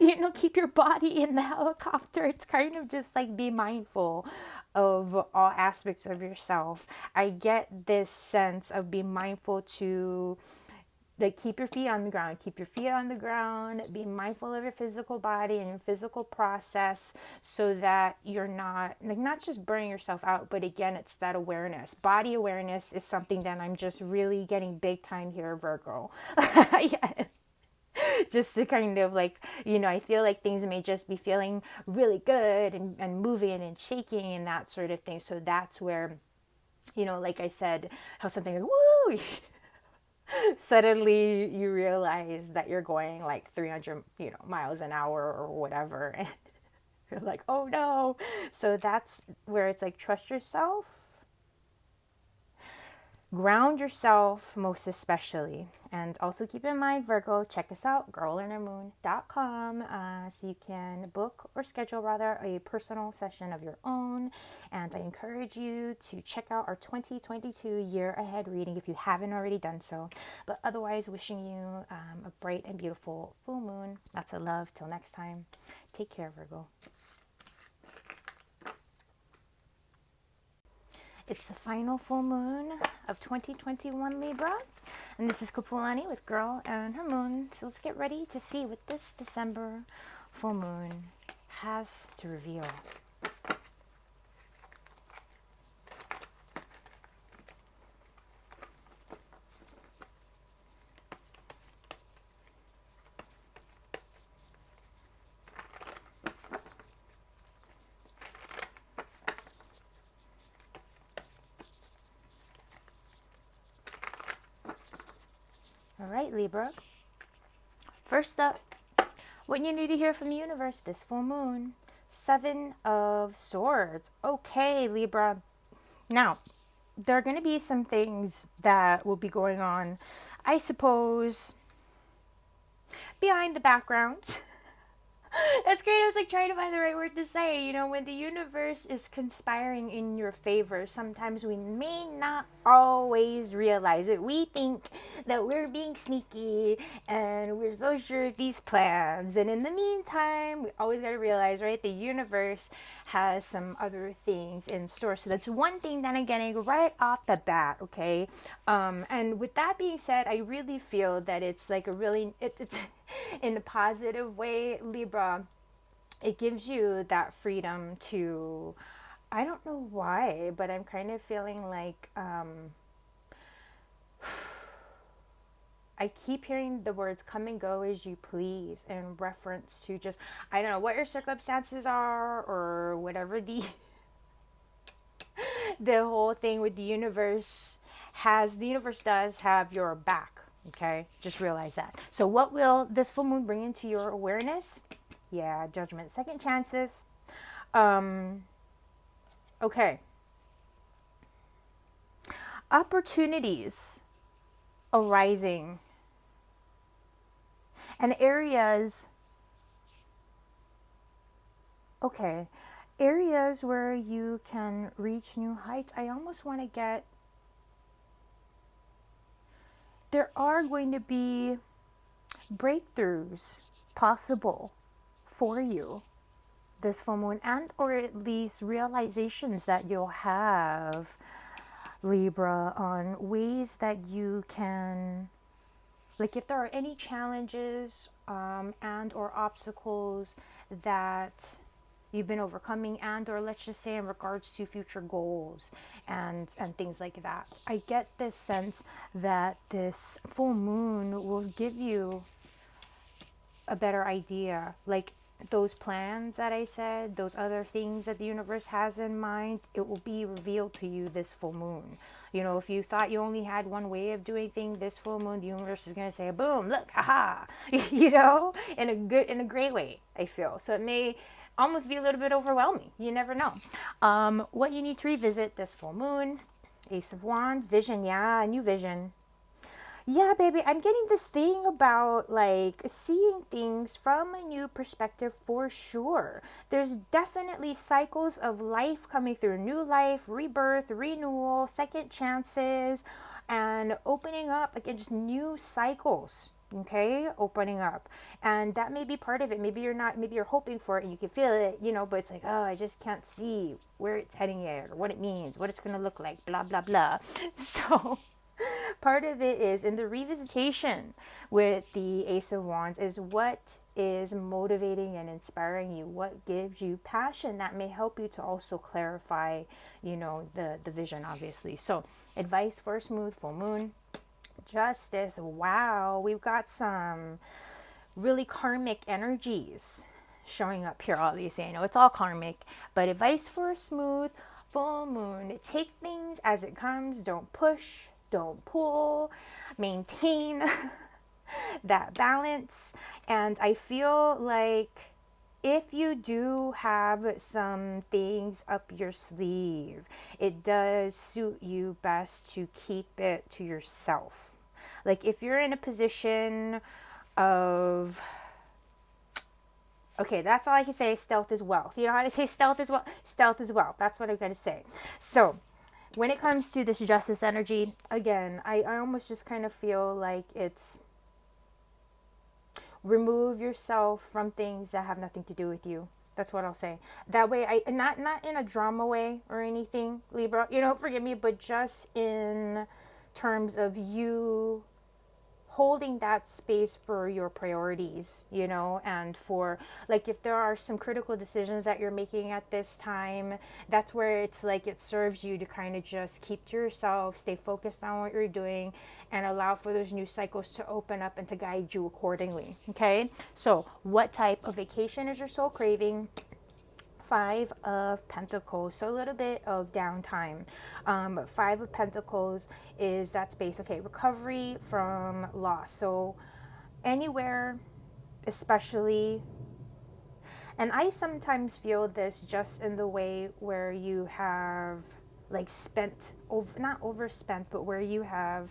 Speaker 1: you know, keep your body in the helicopter. It's kind of just like be mindful of all aspects of yourself. I get this sense of being mindful to like keep your feet on the ground, keep your feet on the ground, be mindful of your physical body and your physical process, so that you're not like not just burning yourself out, but again, it's that awareness. Body awareness is something that I'm just really getting big time here, Virgo. Yeah. Just to kind of like, you know, I feel like things may just be feeling really good and moving and shaking and that sort of thing. So that's where, you know, like I said, how something like, woo, suddenly you realize that you're going like 300, you know, miles an hour or whatever, and you're like, oh no. So that's where it's like, trust yourself, ground yourself most especially. And also keep in mind, Virgo, check us out, girlinnermoon.com, so you can book or schedule rather a personal session of your own. And I encourage you to check out our 2022 year ahead reading if you haven't already done so. But otherwise, wishing you a bright and beautiful full moon. Lots of love. Till next time, take care, Virgo. It's the final full moon of 2021, Libra. And this is Kapualani with Girl and Her Moon. So let's get ready to see what this December full moon has to reveal. All right, Libra. First up, what you need to hear from the universe this full moon. 7 of Swords. Okay, Libra. Now, there are going to be some things that will be going on, I suppose, behind the background. That's great. I was like trying to find the right word to say. You know, when the universe is conspiring in your favor, sometimes we may not always realize it. We think that we're being sneaky and we're so sure of these plans. And in the meantime, we always got to realize, right, the universe has some other things in store. So that's one thing that I'm getting right off the bat, okay? And with that being said, I really feel that it's like a really, it's in a positive way, Libra. It gives you that freedom to, I don't know why, but I'm kind of feeling like I keep hearing the words come and go as you please in reference to just, I don't know what your circumstances are or whatever the whole thing with the universe has, the universe does have your back. Okay, just realize that. So what will this full moon bring into your awareness? Yeah, judgment, second chances. Okay. Opportunities arising and areas, okay, areas where you can reach new heights. I almost want to get, there are going to be breakthroughs possible for you this full moon, and or at least realizations that you'll have, Libra, on ways that you can, like if there are any challenges and or obstacles that you've been overcoming, and or let's just say in regards to future goals and things like that. I get this sense that this full moon will give you a better idea, like those plans that I said, those other things that the universe has in mind, it will be revealed to you this full moon. You know, if you thought you only had one way of doing things, this full moon, the universe is going to say, boom, look, haha, you know, in a great way, I feel. So it may almost be a little bit overwhelming. You never know. What you need to revisit this full moon, Ace of Wands, vision. Yeah, new vision. Yeah, baby, I'm getting this thing about like seeing things from a new perspective for sure. There's definitely cycles of life coming through, new life, rebirth, renewal, second chances, and opening up again, just new cycles. Okay, opening up, and that may be part of it. Maybe you're not, maybe you're hoping for it and you can feel it, you know, but it's like, oh, I just can't see where it's heading yet, or what it means, what it's gonna look like, blah blah blah. So part of it is in the revisitation with the Ace of Wands is what is motivating and inspiring you, what gives you passion that may help you to also clarify, you know, the vision, obviously. So advice for a smooth full moon. Justice. Wow, we've got some really karmic energies showing up here, obviously. I know it's all karmic, but advice for a smooth full moon. Take things as it comes. Don't push, don't pull, maintain that balance. And I feel like if you do have some things up your sleeve, it does suit you best to keep it to yourself. Like if you're in a position of, okay, that's all I can say. Stealth is wealth. You know how they say stealth is wealth? Stealth is wealth. That's what I've got to say. So when it comes to this justice energy, again, I almost just kind of feel like it's remove yourself from things that have nothing to do with you. That's what I'll say. That way, I not in a drama way or anything, Libra. You know, forgive me, but just in terms of you holding that space for your priorities, you know, and for like if there are some critical decisions that you're making at this time, that's where it's like it serves you to kind of just keep to yourself, stay focused on what you're doing, and allow for those new cycles to open up and to guide you accordingly. Okay, so what type of vacation is your soul craving? Five of Pentacles, so a little bit of downtime. Five of Pentacles is that space. Okay, recovery from loss. So anywhere, especially, and I sometimes feel this just in the way where you have like spent over, not overspent, but where you have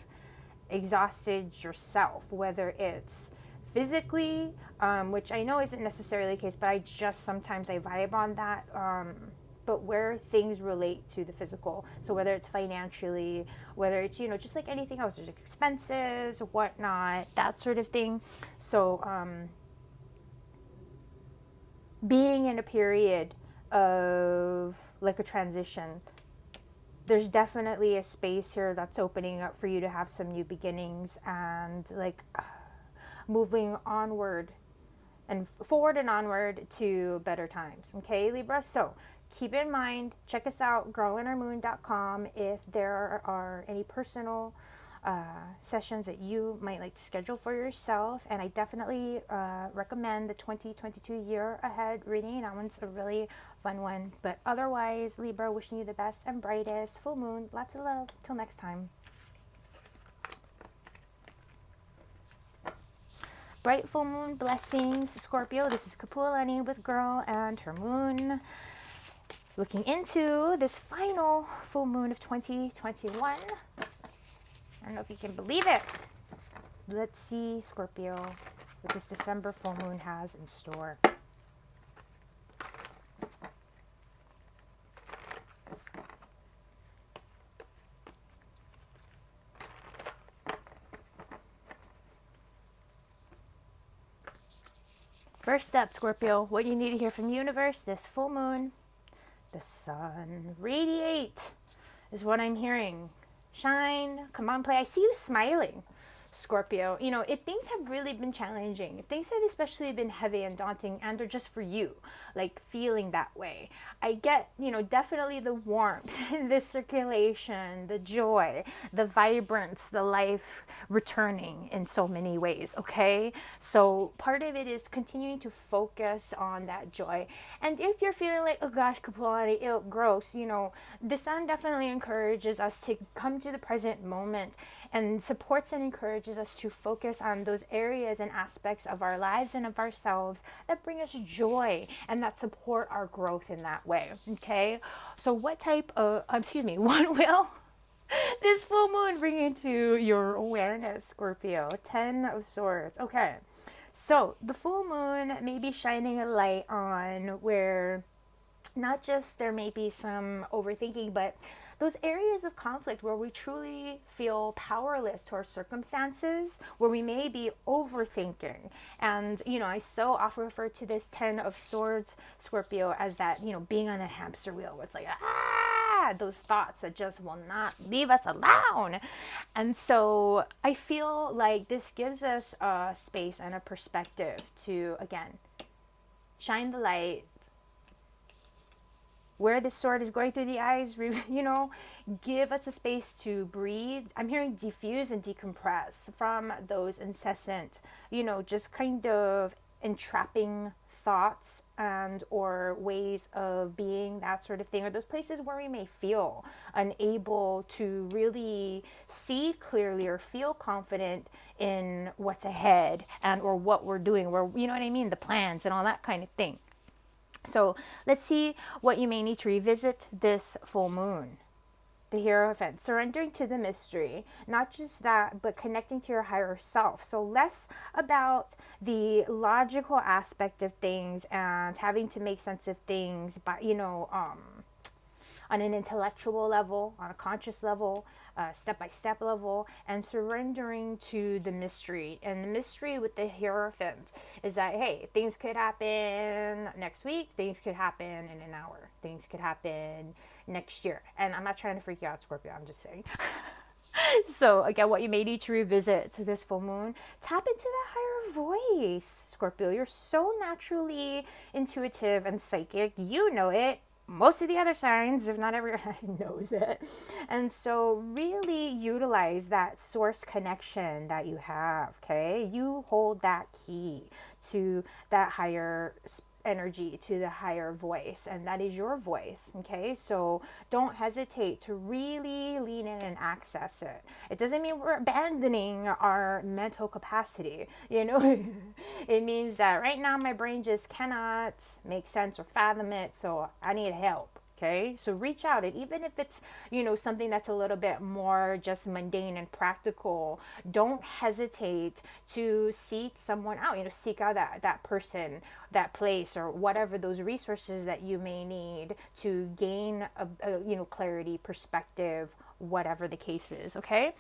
Speaker 1: exhausted yourself, whether it's physically, which I know isn't necessarily the case, but I just sometimes I vibe on that, but where things relate to the physical. So whether it's financially, whether it's, you know, just like anything else, there's expenses, whatnot, that sort of thing. So being in a period of like a transition, there's definitely a space here that's opening up for you to have some new beginnings and like moving onward and forward and onward to better times. Okay, Libra? So keep in mind, check us out, girlinnermoon.com, if there are any personal sessions that you might like to schedule for yourself. And I definitely recommend the 2022 year ahead reading. That one's a really fun one. But otherwise, Libra, wishing you the best and brightest. Full moon, lots of love. Till next time. Bright full moon blessings, Scorpio. This is Kapualani with Girl and her moon. Looking into this final full moon of 2021. I don't know if you can believe it. Let's see, Scorpio, what this December full moon has in store. First up, Scorpio, what you need to hear from the universe this full moon. The sun. Radiate is what I'm hearing. Shine. Come on, play. I see you smiling. Scorpio, you know, if things have really been challenging, if things have especially been heavy and daunting and are just for you, like feeling that way, I get, you know, definitely the warmth, the circulation, the joy, the vibrance, the life returning in so many ways, okay? So part of it is continuing to focus on that joy. And if you're feeling like, oh gosh, Kapualani, ew, gross, you know, the sun definitely encourages us to come to the present moment and supports and encourages us to focus on those areas and aspects of our lives and of ourselves that bring us joy and that support our growth in that way. Okay, so what type of what will this full moon bring into your awareness, Scorpio? 10 of Swords. Okay, so the full moon may be shining a light on where not just there may be some overthinking, but those areas of conflict where we truly feel powerless to our circumstances, where we may be overthinking. And, you know, I so often refer to this 10 of Swords, Scorpio, as that, you know, being on a hamster wheel, where it's like, those thoughts that just will not leave us alone. And so I feel like this gives us a space and a perspective to, again, shine the light, where the sword is going through the eyes, you know, give us a space to breathe. I'm hearing diffuse and decompress from those incessant, you know, just kind of entrapping thoughts and or ways of being, that sort of thing, or those places where we may feel unable to really see clearly or feel confident in what's ahead and or what we're doing, where, you know what I mean, the plans and all that kind of thing. So let's see what you may need to revisit this full moon. The Hierophant, surrendering to the mystery, not just that, but connecting to your higher self. So less about the logical aspect of things and having to make sense of things, but, you know, on an intellectual level, on a conscious level, step-by-step level, and surrendering to the mystery. And the mystery with the Hierophant is that, hey, things could happen next week, things could happen in an hour, things could happen next year. And I'm not trying to freak you out, Scorpio, I'm just saying. So again, what you may need to revisit this full moon, tap into that higher voice, Scorpio. You're so naturally intuitive and psychic. You know it. Most of the other signs, if not everyone, knows it. And so really utilize that source connection that you have, okay? You hold that key to that higher energy, to the higher voice, and that is your voice, okay? So don't hesitate to really lean in and access it. It doesn't mean we're abandoning our mental capacity, you know? It means that right now my brain just cannot make sense or fathom it, so I need help. Okay, so reach out, and even if it's, you know, something that's a little bit more just mundane and practical, don't hesitate to seek someone out. You know, seek out that person, that place, or whatever, those resources that you may need to gain a you know, clarity, perspective, whatever the case is. Okay,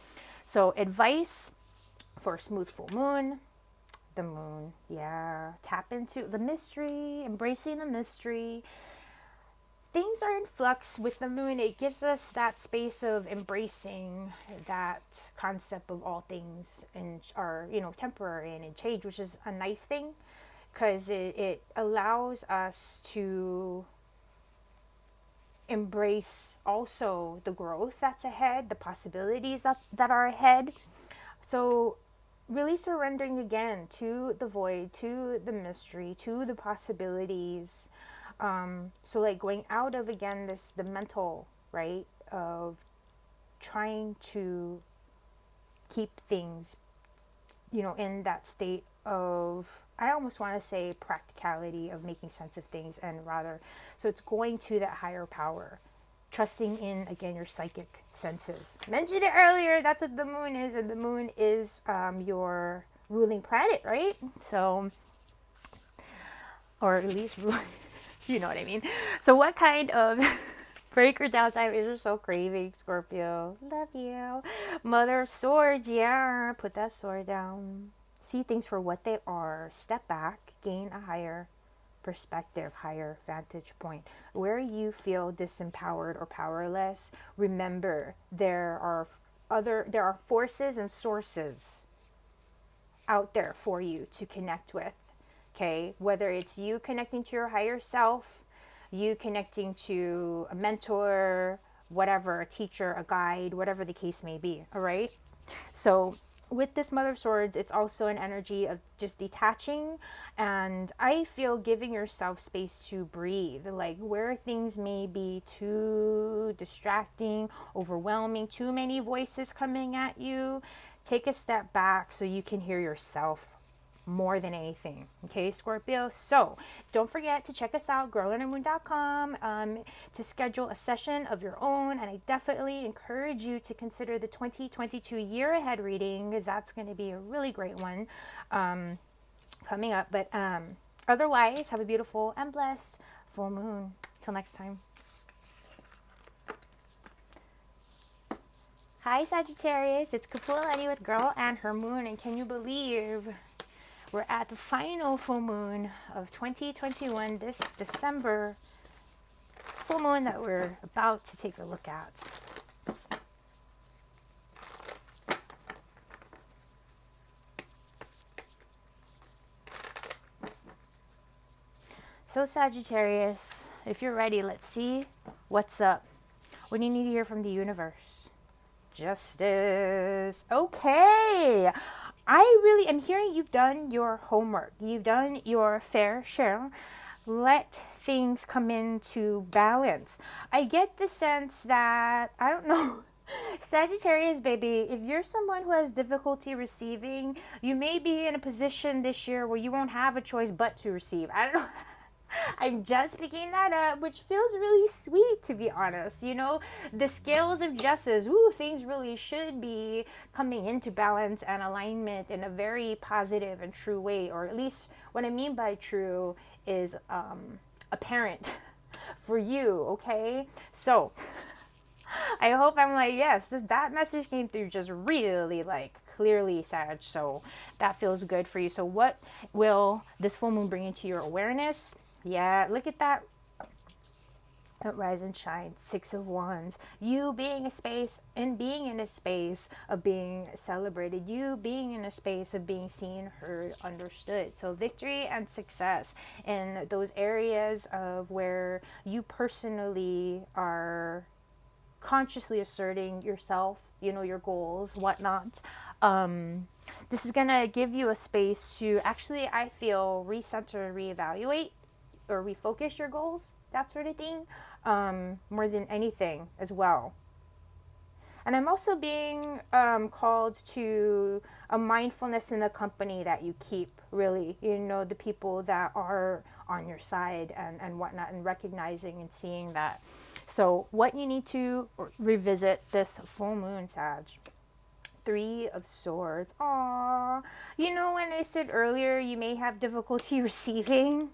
Speaker 1: so advice for a smooth full moon. The moon, yeah, tap into the mystery, embracing the mystery. Things are in flux with the moon. It gives us that space of embracing that concept of all things and are, you know, temporary and in change, which is a nice thing, because it allows us to embrace also the growth that's ahead, the possibilities that are ahead. So really surrendering again to the void, to the mystery, to the possibilities. So like going out of, again, the mental, right, of trying to keep things, you know, in that state of, I almost want to say practicality of making sense of things, and rather, so it's going to that higher power, trusting in, again, your psychic senses. Mentioned it earlier, that's what the moon is, and the moon is your ruling planet, right? So, or at least ruling, you know what I mean. So what kind of break or downtime is you so craving, Scorpio? Love you. Mother of Swords, yeah. Put that sword down. See things for what they are. Step back. Gain a higher perspective, higher vantage point. Where you feel disempowered or powerless, remember there are forces and sources out there for you to connect with. Okay, whether it's you connecting to your higher self, you connecting to a mentor, whatever, a teacher, a guide, whatever the case may be. All right. So with this Mother of Swords, it's also an energy of just detaching, and I feel giving yourself space to breathe. Like where things may be too distracting, overwhelming, too many voices coming at you, take a step back so you can hear yourself more than anything. Okay, Scorpio. So don't forget to check us out, girlandhermoon.com, to schedule a session of your own. And I definitely encourage you to consider the 2022 year ahead reading, because that's going to be a really great one coming up. But otherwise, have a beautiful and blessed full moon. Till next time. Hi, Sagittarius. It's Kapualani with Girl and Her Moon. And can you believe we're at the final full moon of 2021, this December full moon that we're about to take a look at. So Sagittarius, if you're ready, let's see what's up. What do you need to hear from the universe? Justice. Okay. I really am hearing you've done your homework. You've done your fair share. Let things come into balance. I get the sense that, I don't know, Sagittarius, baby, if you're someone who has difficulty receiving, you may be in a position this year where you won't have a choice but to receive. I don't know. I'm just picking that up, which feels really sweet, to be honest. You know, the scales of justice, things really should be coming into balance and alignment in a very positive and true way. Or at least what I mean by true is apparent for you, okay? So I hope I'm like, yes, that message came through just really like clearly, Sag. So that feels good for you. So what will this full moon bring into your awareness? Yeah, look at that. Rise and shine, 6 of Wands. You being a space and being in a space of being celebrated. You being in a space of being seen, heard, understood. So victory and success in those areas of where you personally are consciously asserting yourself, you know, your goals, whatnot. This is going to give you a space to actually, I feel, recenter, reevaluate, or refocus your goals, that sort of thing, more than anything as well. And I'm also being called to a mindfulness in the company that you keep, really, you know, the people that are on your side and whatnot, and recognizing and seeing that. So what you need to revisit this full moon, Sag. 3 of Swords. Aww. You know, when I said earlier you may have difficulty receiving,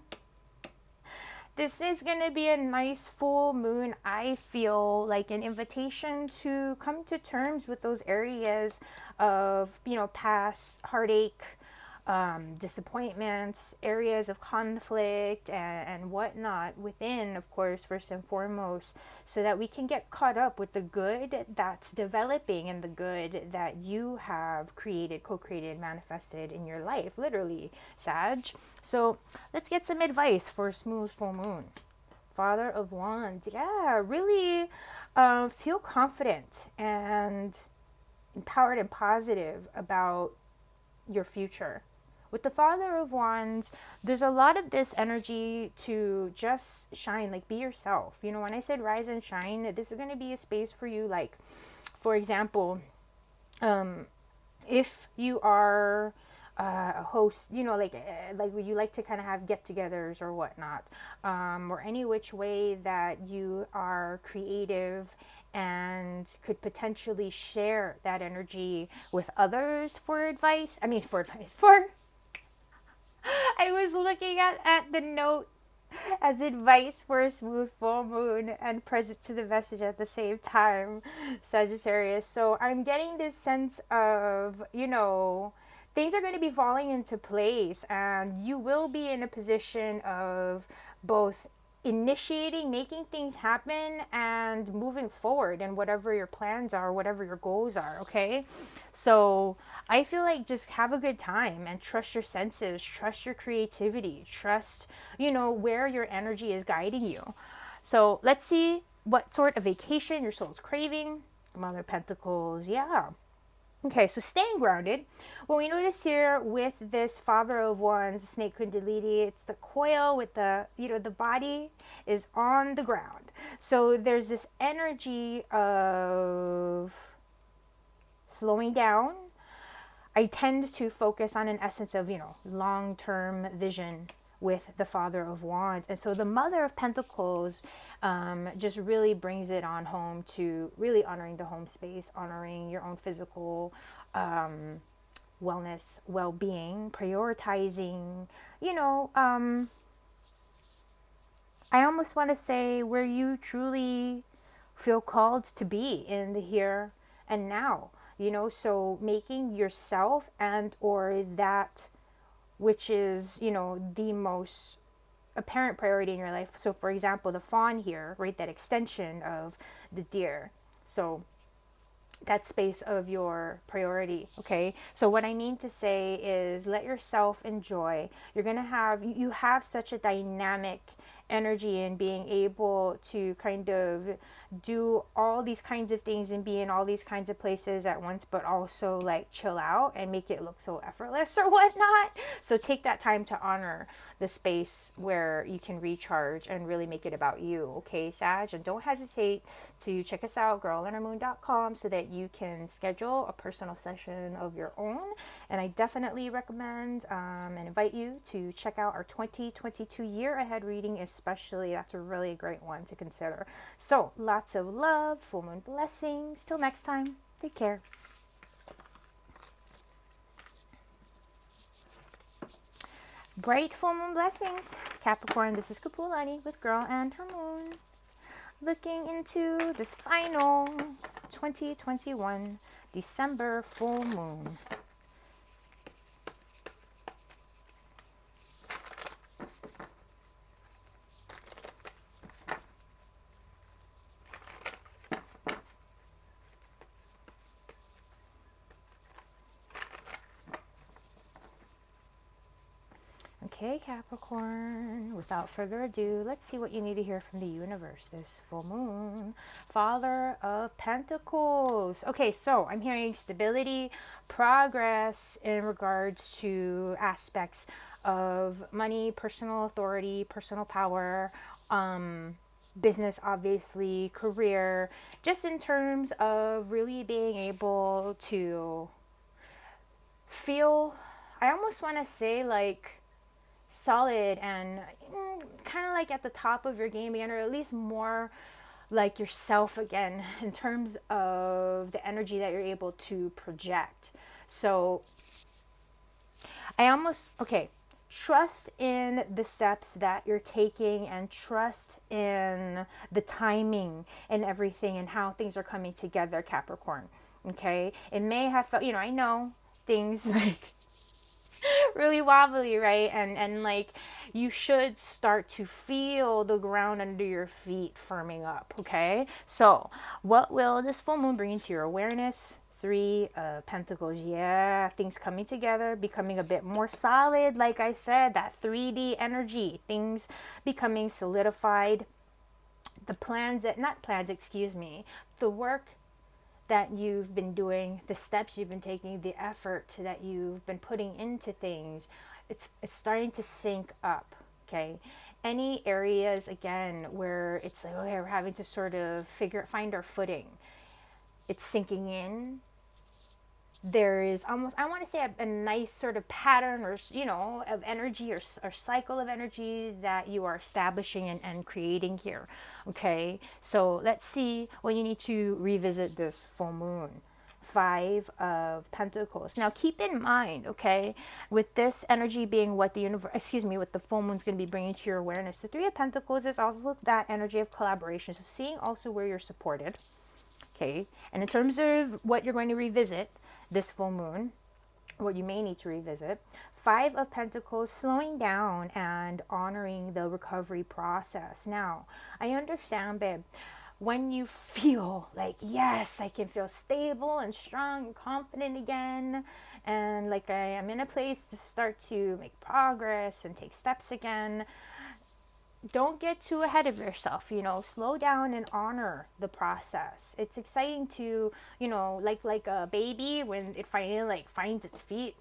Speaker 1: this is going to be a nice full moon. I feel like an invitation to come to terms with those areas of, you know, past heartache, disappointments, areas of conflict and whatnot within, of course, first and foremost, so that we can get caught up with the good that's developing and the good that you have created, co-created, manifested in your life, literally, Sag. So let's get some advice for a smooth full moon. Father of Wands. Yeah, really feel confident and empowered and positive about your future. With the Father of Wands, there's a lot of this energy to just shine, like be yourself. You know, when I said rise and shine, this is going to be a space for you. Like, for example, if you are a host, you know, like you like to kind of have get-togethers or whatnot, or any which way that you are creative and could potentially share that energy with others for advice. I was looking at the note as advice for a smooth full moon and present to the message at the same time, Sagittarius. So I'm getting this sense of, you know, things are going to be falling into place and you will be in a position of both initiating, making things happen, and moving forward in whatever your plans are, whatever your goals are, okay? So I feel like just have a good time and trust your senses, trust your creativity, trust, where your energy is guiding you. So let's see what sort of vacation your soul's craving. Mother of Pentacles, yeah. Okay, so staying grounded. What we notice here with this Father of Wands, Snake Kundalini, it's the coil with the body is on the ground. So there's this energy of slowing down. I tend to focus on an essence of, long-term vision with the Father of Wands. And so the Mother of Pentacles just really brings it on home to really honoring the home space, honoring your own physical wellness, well-being, prioritizing, I almost want to say where you truly feel called to be in the here and now, so making yourself and or that which is, the most apparent priority in your life. So for example, the fawn here, right, that extension of the deer. So that space of your priority, okay? So what I mean to say is let yourself enjoy. You have such a dynamic energy in being able to kind of do all these kinds of things and be in all these kinds of places at once, but also like chill out and make it look so effortless or whatnot. So take that time to honor the space where you can recharge and really make it about you, okay, Sag? And don't hesitate to check us out, girlinnermoon.com, so that you can schedule a personal session of your own. And I definitely recommend and invite you to check out our 2022 year ahead reading, especially. That's a really great one to consider. So lots of love, full moon blessings. Till next time, take care. Bright full moon blessings, Capricorn. This is Kapualani with Girl and Her Moon, looking into this final 2021 December full moon. Okay, Capricorn, without further ado, let's see what you need to hear from the universe this full moon. Father of Pentacles. Okay, so I'm hearing stability, progress in regards to aspects of money, personal authority, personal power, business, obviously, career, just in terms of really being able to feel, I almost want to say like, solid and kind of like at the top of your game again, or at least more like yourself again in terms of the energy that you're able to project. So trust in the steps that you're taking and trust in the timing and everything and how things are coming together, Capricorn. Okay, it may have felt, I know things like really wobbly, right? And like you should start to feel the ground under your feet firming up, okay? So what will this full moon bring into your awareness? Three of Pentacles, yeah, things coming together, becoming a bit more solid. Like I said, that 3D energy, things becoming solidified. The work that you've been doing, the steps you've been taking, the effort that you've been putting into things, it's starting to sync up, okay? Any areas, again, where it's like, okay, we're having to sort of find our footing, it's sinking in. There is almost, I want to say, a nice sort of pattern or, of energy or cycle of energy that you are establishing and creating here. Okay, so let's see when you need to revisit this full moon. Five of Pentacles. Now keep in mind, okay, with this energy being what what the full moon's going to be bringing to your awareness, the Three of Pentacles is also that energy of collaboration. So seeing also where you're supported, okay, and in terms of what you're going to revisit this full moon, what you may need to revisit. Five of Pentacles, slowing down and honoring the recovery process. Now, I understand, babe, when you feel like, yes, I can feel stable and strong and confident again, and like I am in a place to start to make progress and take steps again, don't get too ahead of yourself, slow down and honor the process. It's exciting to, like a baby when it finally like finds its feet.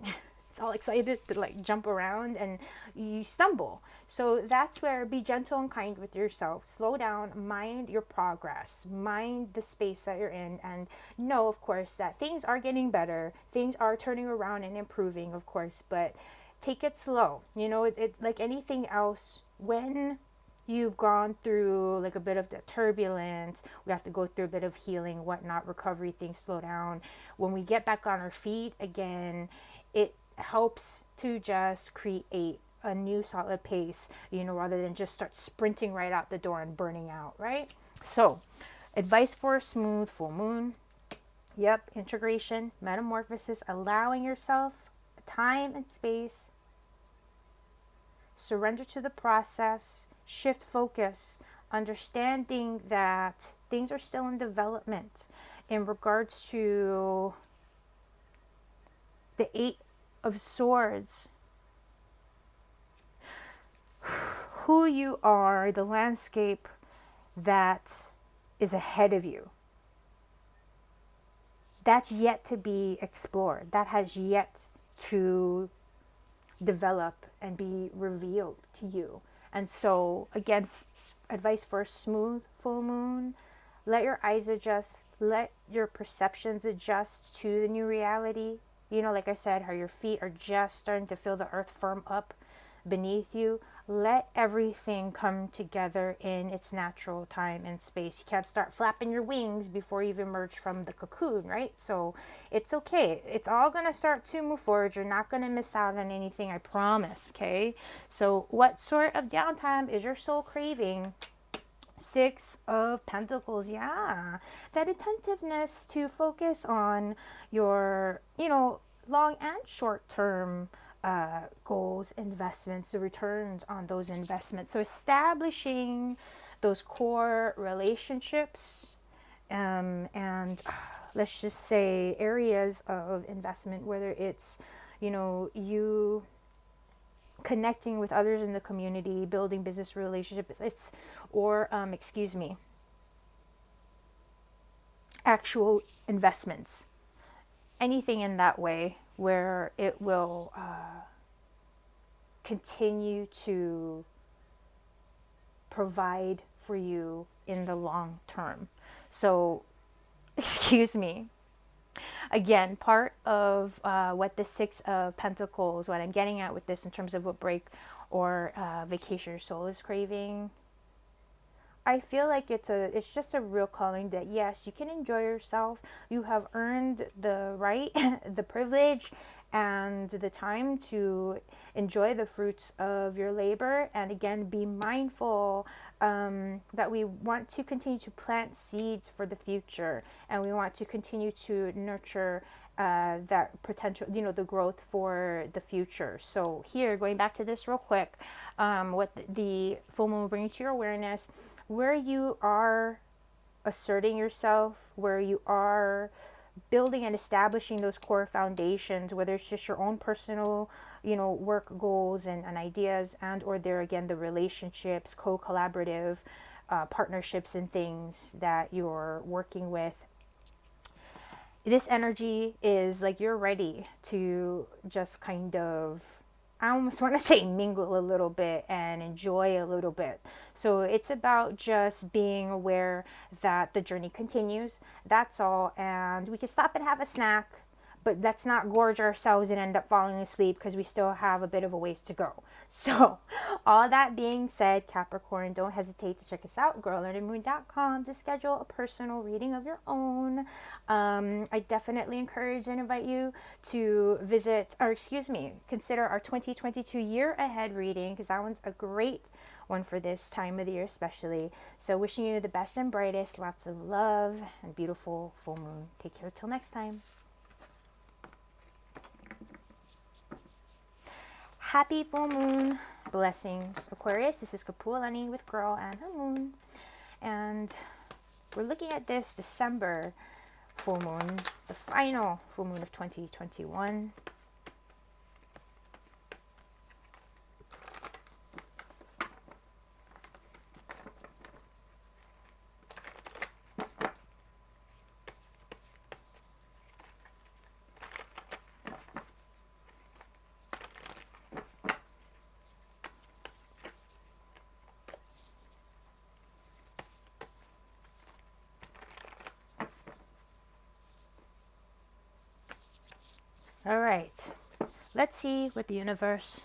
Speaker 1: It's all excited to like jump around and you stumble. So that's where be gentle and kind with yourself. Slow down, mind your progress, mind the space that you're in, and know, of course, that things are getting better. Things are turning around and improving, of course, but take it slow. It like anything else, when you've gone through like a bit of the turbulence, we have to go through a bit of healing, whatnot, recovery, things slow down. When we get back on our feet again, it helps to just create a new solid pace, rather than just start sprinting right out the door and burning out, right? So, advice for a smooth full moon. Yep, integration, metamorphosis, allowing yourself time and space, surrender to the process, shift focus, understanding that things are still in development. In regards to the Eight of Swords, who you are, the landscape that is ahead of you, that's yet to be explored. That has yet to develop and be revealed to you. And so, again, advice for a smooth full moon: let your eyes adjust, let your perceptions adjust to the new reality. Like I said, how your feet are just starting to feel the earth firm up beneath you. Let everything come together in its natural time and space. You can't start flapping your wings before you've emerged from the cocoon, right? So it's okay. It's all going to start to move forward. You're not going to miss out on anything, I promise, okay? So what sort of downtime is your soul craving? Six of Pentacles, yeah. That attentiveness to focus on your, long and short term goals, investments, the returns on those investments. So establishing those core relationships, and let's just say areas of investment, whether it's, you connecting with others in the community, building business relationships, or actual investments, anything in that way where it will continue to provide for you in the long term. So, again, part of what the Six of Pentacles, what I'm getting at with this in terms of what break or vacation your soul is craving, I feel like it's just a real calling that yes, you can enjoy yourself. You have earned the right, the privilege, and the time to enjoy the fruits of your labor. And again, be mindful that we want to continue to plant seeds for the future, and we want to continue to nurture that potential, the growth for the future. So here, going back to this real quick, what the full moon will bring to your awareness, where you are asserting yourself, where you are building and establishing those core foundations, whether it's just your own personal, work goals and ideas, and or there again, the relationships, co-collaborative partnerships and things that you're working with. This energy is like you're ready to just kind of, I almost want to say, mingle a little bit and enjoy a little bit. So it's about just being aware that the journey continues. That's all. And we can stop and have a snack, but let's not gorge ourselves and end up falling asleep because we still have a bit of a ways to go. So all that being said, Capricorn, don't hesitate to check us out, girlundermoon.com, to schedule a personal reading of your own. I definitely encourage and invite you to consider our 2022 year ahead reading, because that one's a great one for this time of the year especially. So wishing you the best and brightest, lots of love and beautiful full moon. Take care till next time. Happy full moon blessings, Aquarius. This is Kapualani with Girl and her moon. And we're looking at this December full moon, the final full moon of 2021. All right, let's see what the universe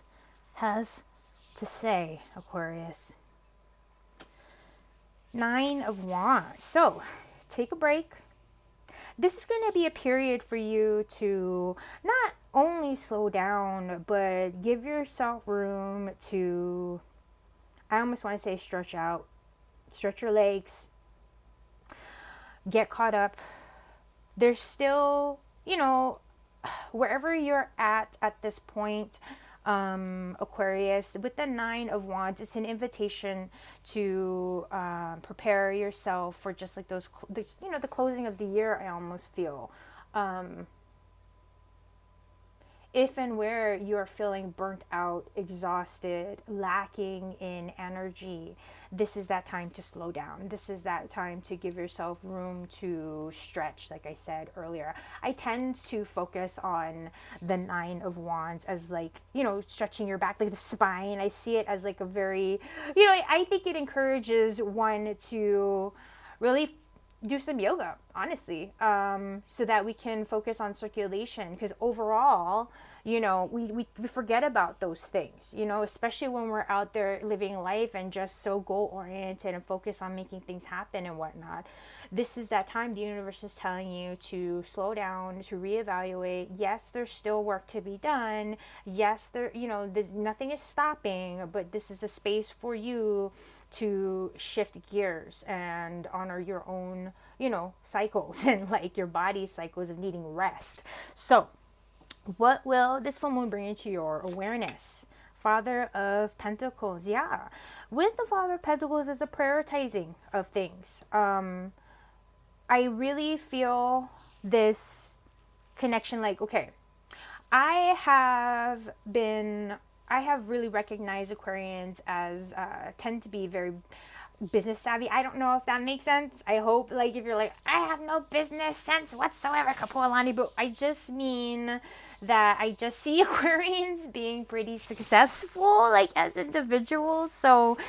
Speaker 1: has to say, Aquarius. 9 of Wands. So take a break. This is going to be a period for you to not only slow down, but give yourself room to, I almost want to say stretch out, stretch your legs, get caught up. There's still, wherever you're at this point, Aquarius, with the 9 of Wands, it's an invitation to prepare yourself for just like the closing of the year. I almost feel if and where you are feeling burnt out, exhausted, lacking in energy, this is that time to slow down. This is that time to give yourself room to stretch, like I said earlier. I tend to focus on the 9 of Wands as like, stretching your back, like the spine. I see it as like a very, I think it encourages one to really do some yoga, honestly, so that we can focus on circulation, because overall, we forget about those things, especially when we're out there living life and just so goal oriented and focus on making things happen and whatnot. This is that time the universe is telling you to slow down, to reevaluate. Yes, there's still work to be done. Yes, there's nothing is stopping, but this is a space for you to shift gears and honor your own, cycles and like your body's cycles of needing rest. So what will this full moon bring into your awareness? Father of Pentacles. Yeah. With the Father of Pentacles is a prioritizing of things. I really feel this connection, like, okay, I have really recognized Aquarians as tend to be very business savvy. I don't know if that makes sense. I hope, like, if you're like, I have no business sense whatsoever, Kapualani, but I just mean that I just see Aquarians being pretty successful, like, as individuals. So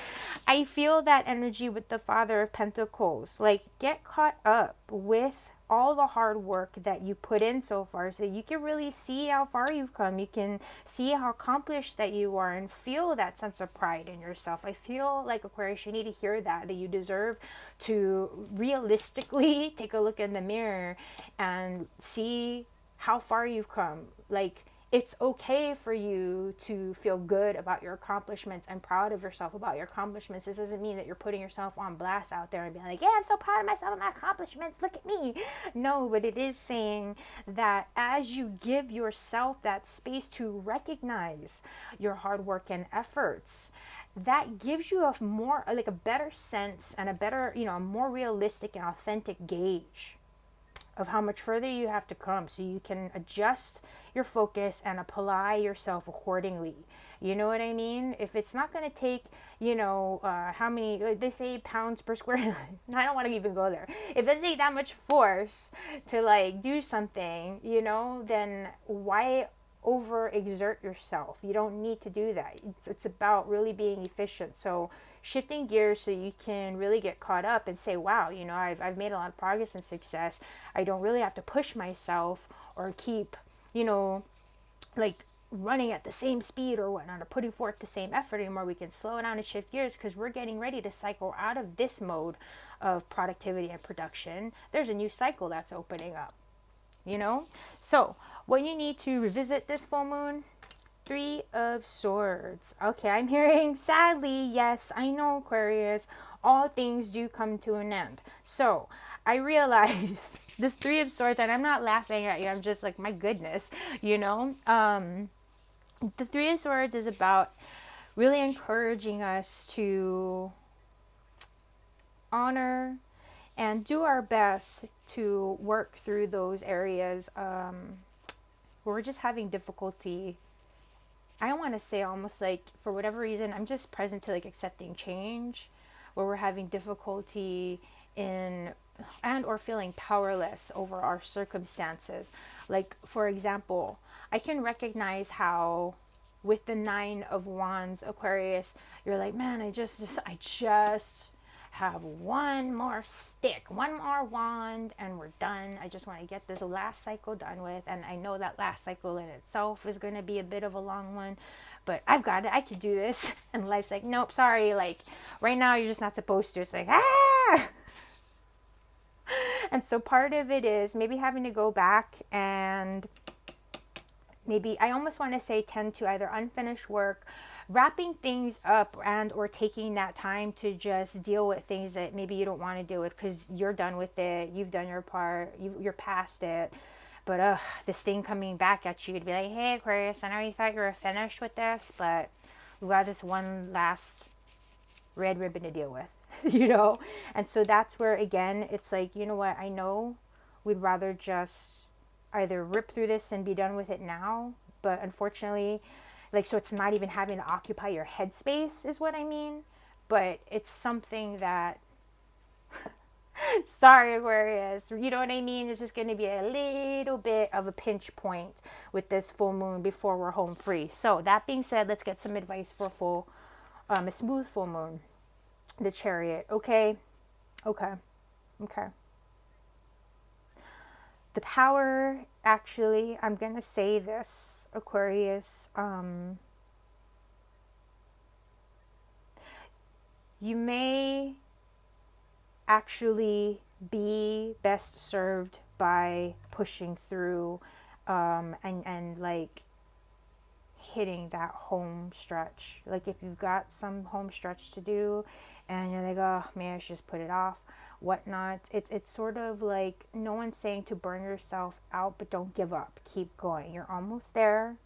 Speaker 1: I feel that energy with the Father of Pentacles. Like, get caught up with all the hard work that you put in so far, so you can really see how far you've come. You can see how accomplished that you are and feel that sense of pride in yourself. I feel like, Aquarius, you need to hear that you deserve to realistically take a look in the mirror and see how far you've come. Like, it's okay for you to feel good about your accomplishments and proud of yourself about your accomplishments. This doesn't mean that you're putting yourself on blast out there and being like, yeah, I'm so proud of myself and my accomplishments, look at me. No, but it is saying that as you give yourself that space to recognize your hard work and efforts, that gives you a better sense and a better, a more realistic and authentic gauge of how much further you have to come, so you can adjust your focus and apply yourself accordingly. You know what I mean? If it's not going to take, how many, they say pounds per square, I don't want to even go there. If it doesn't take that much force to like do something, then why overexert yourself? You don't need to do that. It's about really being efficient. So shifting gears so you can really get caught up and say, wow, I've made a lot of progress and success. I don't really have to push myself or keep, like running at the same speed or whatnot, or putting forth the same effort anymore. We can slow down and shift gears because we're getting ready to cycle out of this mode of productivity and production. There's a new cycle that's opening up, So what you need to revisit this full moon, 3 of Swords. Okay, I'm hearing, sadly, yes, I know, Aquarius, all things do come to an end. So I realize this 3 of Swords, and I'm not laughing at you, I'm just like, my goodness, The Three of Swords is about really encouraging us to honor and do our best to work through those areas where we're just having difficulty. I want to say almost like for whatever reason, I'm just present to like accepting change, where we're having difficulty in and or feeling powerless over our circumstances. Like for example, I can recognize how with the Nine of Wands, Aquarius, you're like, man, I just have one more stick, one more wand, and we're done. I just want to get this last cycle done with. And I know that last cycle in itself is going to be a bit of a long one, but I've got it. I can do this. And life's like, nope, sorry. Like right now, you're just not supposed to. It's like, ah. And so part of it is maybe having to go back and maybe I almost want to say tend to either unfinished work, wrapping things up, and or taking that time to just deal with things that maybe you don't want to deal with because you're done with it, you've done your part, you're past it. But this thing coming back at you to be like, hey Aquarius, I know you thought you were finished with this, but we got this one last red ribbon to deal with. You know. And so that's where again it's like, you know what, I know we'd rather just either rip through this and be done with it now, but unfortunately, like, so it's not even having to occupy your headspace is what I mean. But it's something that sorry Aquarius, you know what I mean, it's just going to be a little bit of a pinch point with this full moon before we're home free. So that being said, let's get some advice for a smooth full moon. The Chariot. Okay. The power, actually, I'm going to say this, Aquarius, you may actually be best served by pushing through and like hitting that home stretch. Like if you've got some home stretch to do and you're like, oh man, I should just put it off, whatnot. It's sort of like no one's saying to burn yourself out, but don't give up. Keep going. You're almost there.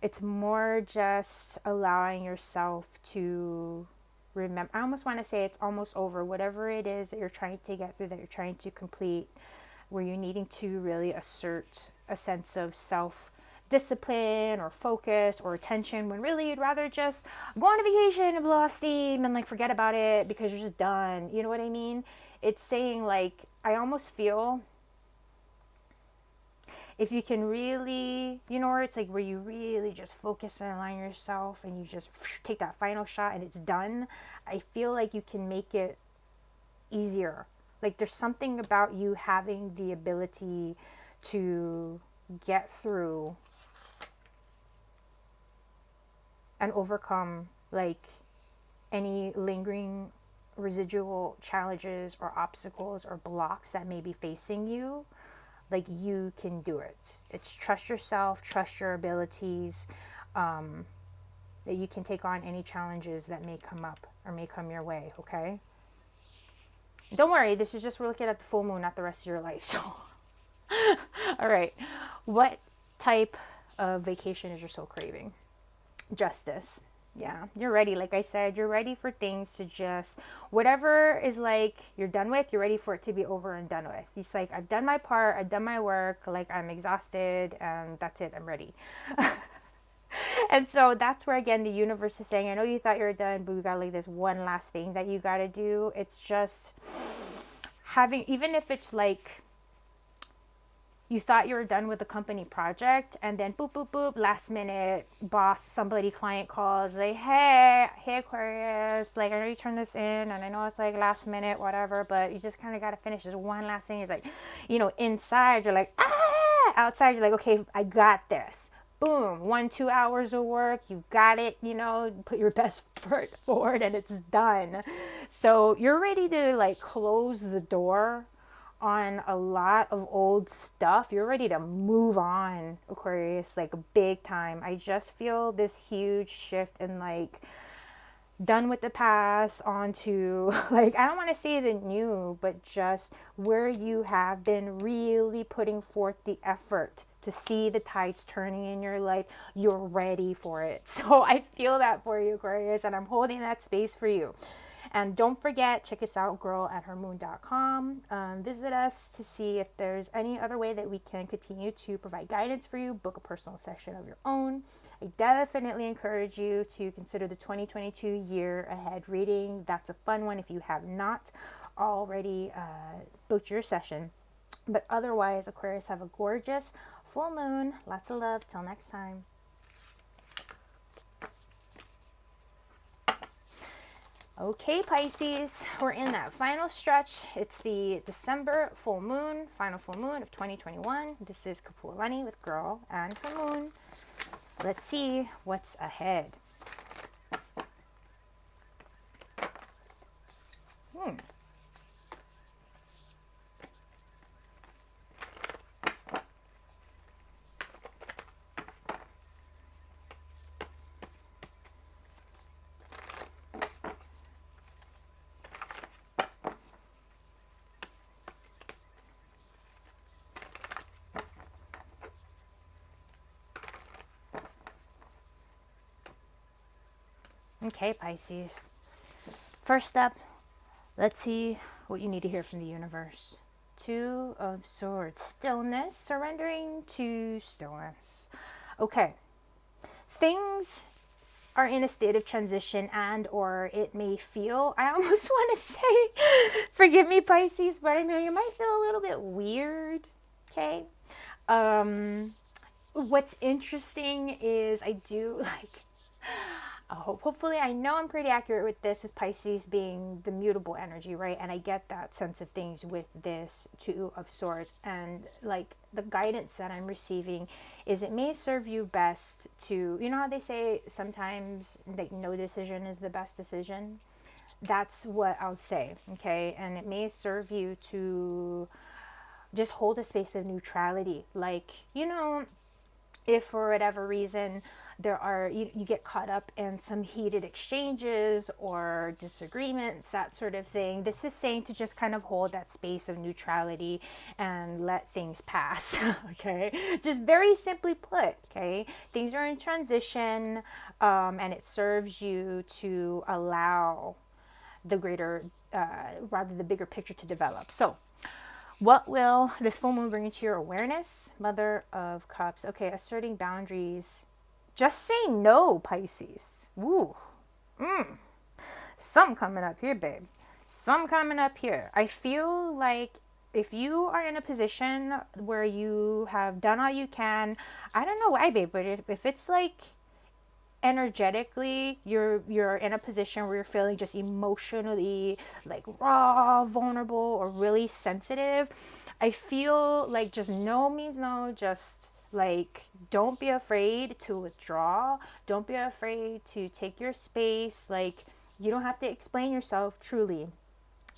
Speaker 1: It's more just allowing yourself to remember. I almost want to say it's almost over. Whatever it is that you're trying to get through, that you're trying to complete, where you're needing to really assert a sense of self discipline or focus or attention, when really you'd rather just go on a vacation and blow off steam and like forget about it because you're just done. You know what I mean? It's saying like, I almost feel if you can really, you know, where it's like where you really just focus and align yourself and you just take that final shot and it's done, I feel like you can make it easier. Like there's something about you having the ability to get through and overcome like any lingering residual challenges or obstacles or blocks that may be facing you. Like you can do it. It's trust yourself, trust your abilities, that you can take on any challenges that may come up or may come your way, okay? Don't worry, this is just, we're looking at the full moon, not the rest of your life. So, all right. What type of vacation is your soul craving? Justice. Yeah, you're ready. Like I said, you're ready for things to just, whatever is like you're done with, you're ready for it to be over and done with. It's like, I've done my part, I've done my work, like I'm exhausted and that's it, I'm ready. And so that's where again the universe is saying, I know you thought you were done, but we got like this one last thing that you got to do. It's just having, even if it's like you thought you were done with a company project and then boop, boop, boop, last minute boss, somebody, client calls like, hey Aquarius, like I know you turned this in and I know it's like last minute, whatever, but you just kind of got to finish this one last thing. It's like, you know, inside you're like, ah, outside you're like, okay, I got this. Boom, 1-2 hours of work, you got it, you know, put your best foot forward and it's done. So you're ready to like close the door on a lot of old stuff. You're ready to move on, Aquarius, like big time. I just feel this huge shift in like done with the past onto like, I don't want to say the new, but just where you have been really putting forth the effort to see the tides turning in your life, you're ready for it. So I feel that for you, Aquarius, and I'm holding that space for you. And don't forget, check us out, girl@hermoon.com. Visit us to see if there's any other way that we can continue to provide guidance for you. Book a personal session of your own. I definitely encourage you to consider the 2022 year ahead reading. That's a fun one if you have not already booked your session. But otherwise, Aquarius, have a gorgeous full moon. Lots of love. Till next time. Okay, Pisces, we're in that final stretch. It's the December full moon, final full moon of 2021. This is Kapualani with Girl and Her Moon. Let's see what's ahead. Okay, Pisces. First up, let's see what you need to hear from the universe. Two of Swords, stillness, surrendering to stillness. Okay, things are in a state of transition, and or it may feel, I almost want to say, forgive me, Pisces, but I know you might feel a little bit weird. Okay. What's interesting is I do like, hopefully, I know I'm pretty accurate with this, with Pisces being the mutable energy, right? And I get that sense of things with this Two of Swords. And like the guidance that I'm receiving is it may serve you best to, you know how they say sometimes like no decision is the best decision? That's what I'll say, okay? And it may serve you to just hold a space of neutrality. Like, you know, if for whatever reason there are you get caught up in some heated exchanges or disagreements, that sort of thing, this is saying to just kind of hold that space of neutrality and let things pass. Okay, just very simply put, okay, things are in transition, and it serves you to allow the greater rather the bigger picture to develop. So what will this full moon bring into your awareness? Mother of Cups. Okay, asserting boundaries. Just say no, Pisces. Ooh. Some coming up here, babe. Some coming up here. I feel like if you are in a position where you have done all you can, I don't know why, babe, but if it's like energetically you're in a position where you're feeling just emotionally like raw, vulnerable, or really sensitive, I feel like just no means no. Just like, don't be afraid to withdraw. Don't be afraid to take your space. Like, you don't have to explain yourself, truly.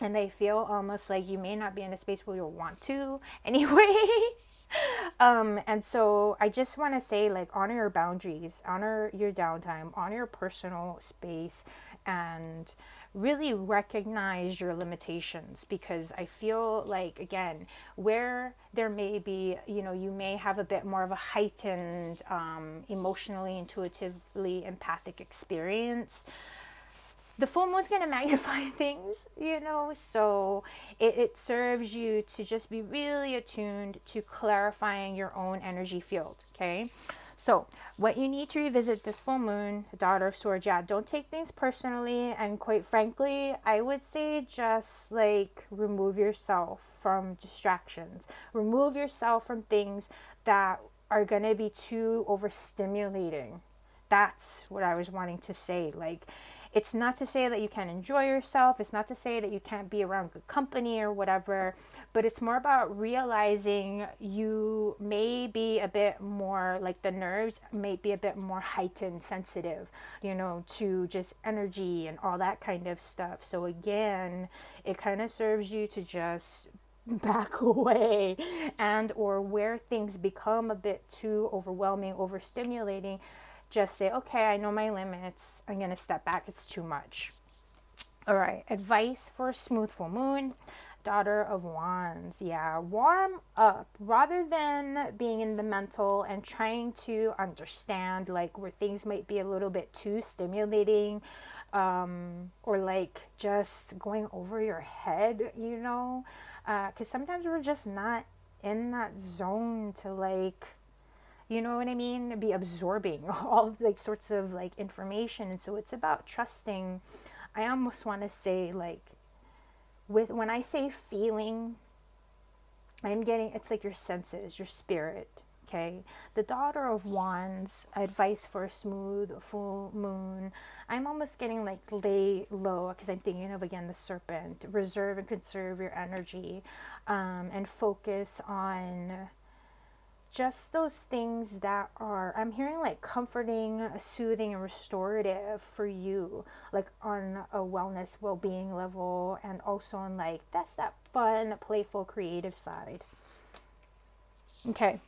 Speaker 1: And I feel almost like you may not be in a space where you'll want to anyway. And so I just want to say, like, honor your boundaries, honor your downtime, honor your personal space, and really recognize your limitations, because I feel like, again, where there may be, you know, you may have a bit more of a heightened, emotionally, intuitively empathic experience, the full moon's going to magnify things, you know, so it serves you to just be really attuned to clarifying your own energy field, okay? So what you need to revisit this full moon, Daughter of Swords, yeah, don't take things personally, and quite frankly, I would say just like remove yourself from distractions. Remove yourself from things that are going to be too overstimulating. That's what I was wanting to say. Like, it's not to say that you can't enjoy yourself. It's not to say that you can't be around good company or whatever, but it's more about realizing you may be a bit more, like the nerves may be a bit more heightened, sensitive, you know, to just energy and all that kind of stuff. So again, it kind of serves you to just back away, and or where things become a bit too overwhelming, overstimulating, just say, okay, I know my limits. I'm going to step back. It's too much. All right. Advice for a smooth full moon. Daughter of Wands. Yeah, warm up rather than being in the mental and trying to understand like where things might be a little bit too stimulating, or like just going over your head, you know, because sometimes we're just not in that zone to like, you know what I mean, be absorbing all of like sorts of like information. And so it's about trusting. I almost want to say like, with when I say feeling, I'm getting, it's like your senses, your spirit. Okay, the Daughter of Wands, advice for a smooth full moon. I'm almost getting like lay low because I'm thinking of again the serpent. Reserve and conserve your energy, and focus on just those things that are, I'm hearing like comforting, soothing, and restorative for you, like on a wellness, well-being level, and also on like that's that fun, playful, creative side. Okay,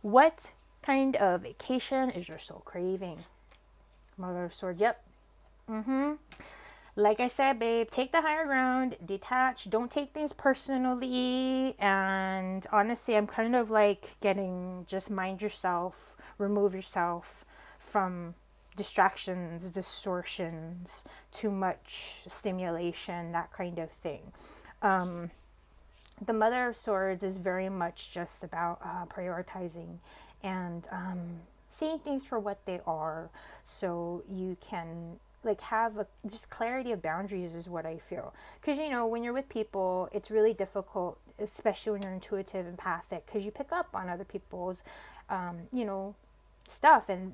Speaker 1: what kind of vacation is your soul craving? Mother of Swords. Yep. Like I said, babe, take the higher ground, detach, don't take things personally. And honestly, I'm kind of like getting just mind yourself, remove yourself from distractions, distortions, too much stimulation, that kind of thing. The Mother of Swords is very much just about prioritizing and seeing things for what they are, so you can like have a just clarity of boundaries is what I feel. Because you know, when you're with people, it's really difficult, especially when you're intuitive, empathic, because you pick up on other people's you know, stuff. And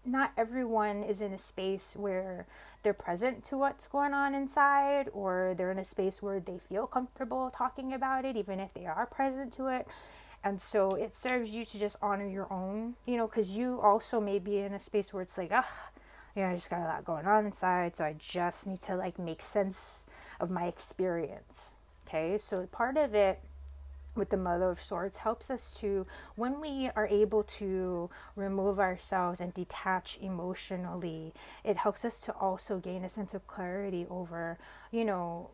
Speaker 1: not everyone is in a space where they're present to what's going on inside, or they're in a space where they feel comfortable talking about it, even if they are present to it. And so it serves you to just honor your own, you know, because you also may be in a space where it's like, ah, you know, I just got a lot going on inside, so I just need to like make sense of my experience. Okay, so part of it with the Mother of Swords helps us to, when we are able to remove ourselves and detach emotionally, it helps us to also gain a sense of clarity over, you know,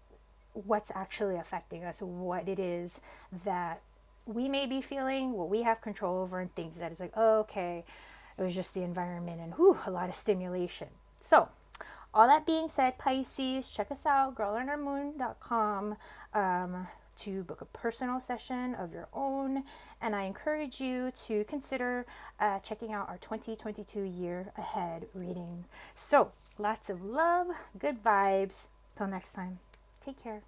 Speaker 1: what's actually affecting us, what it is that we may be feeling, what we have control over, and things that is like, oh, okay, it was just the environment and whew, a lot of stimulation. So all that being said, Pisces, check us out, girlundermoon.com, to book a personal session of your own. And I encourage you to consider checking out our 2022 year ahead reading. So lots of love, good vibes. Till next time, take care.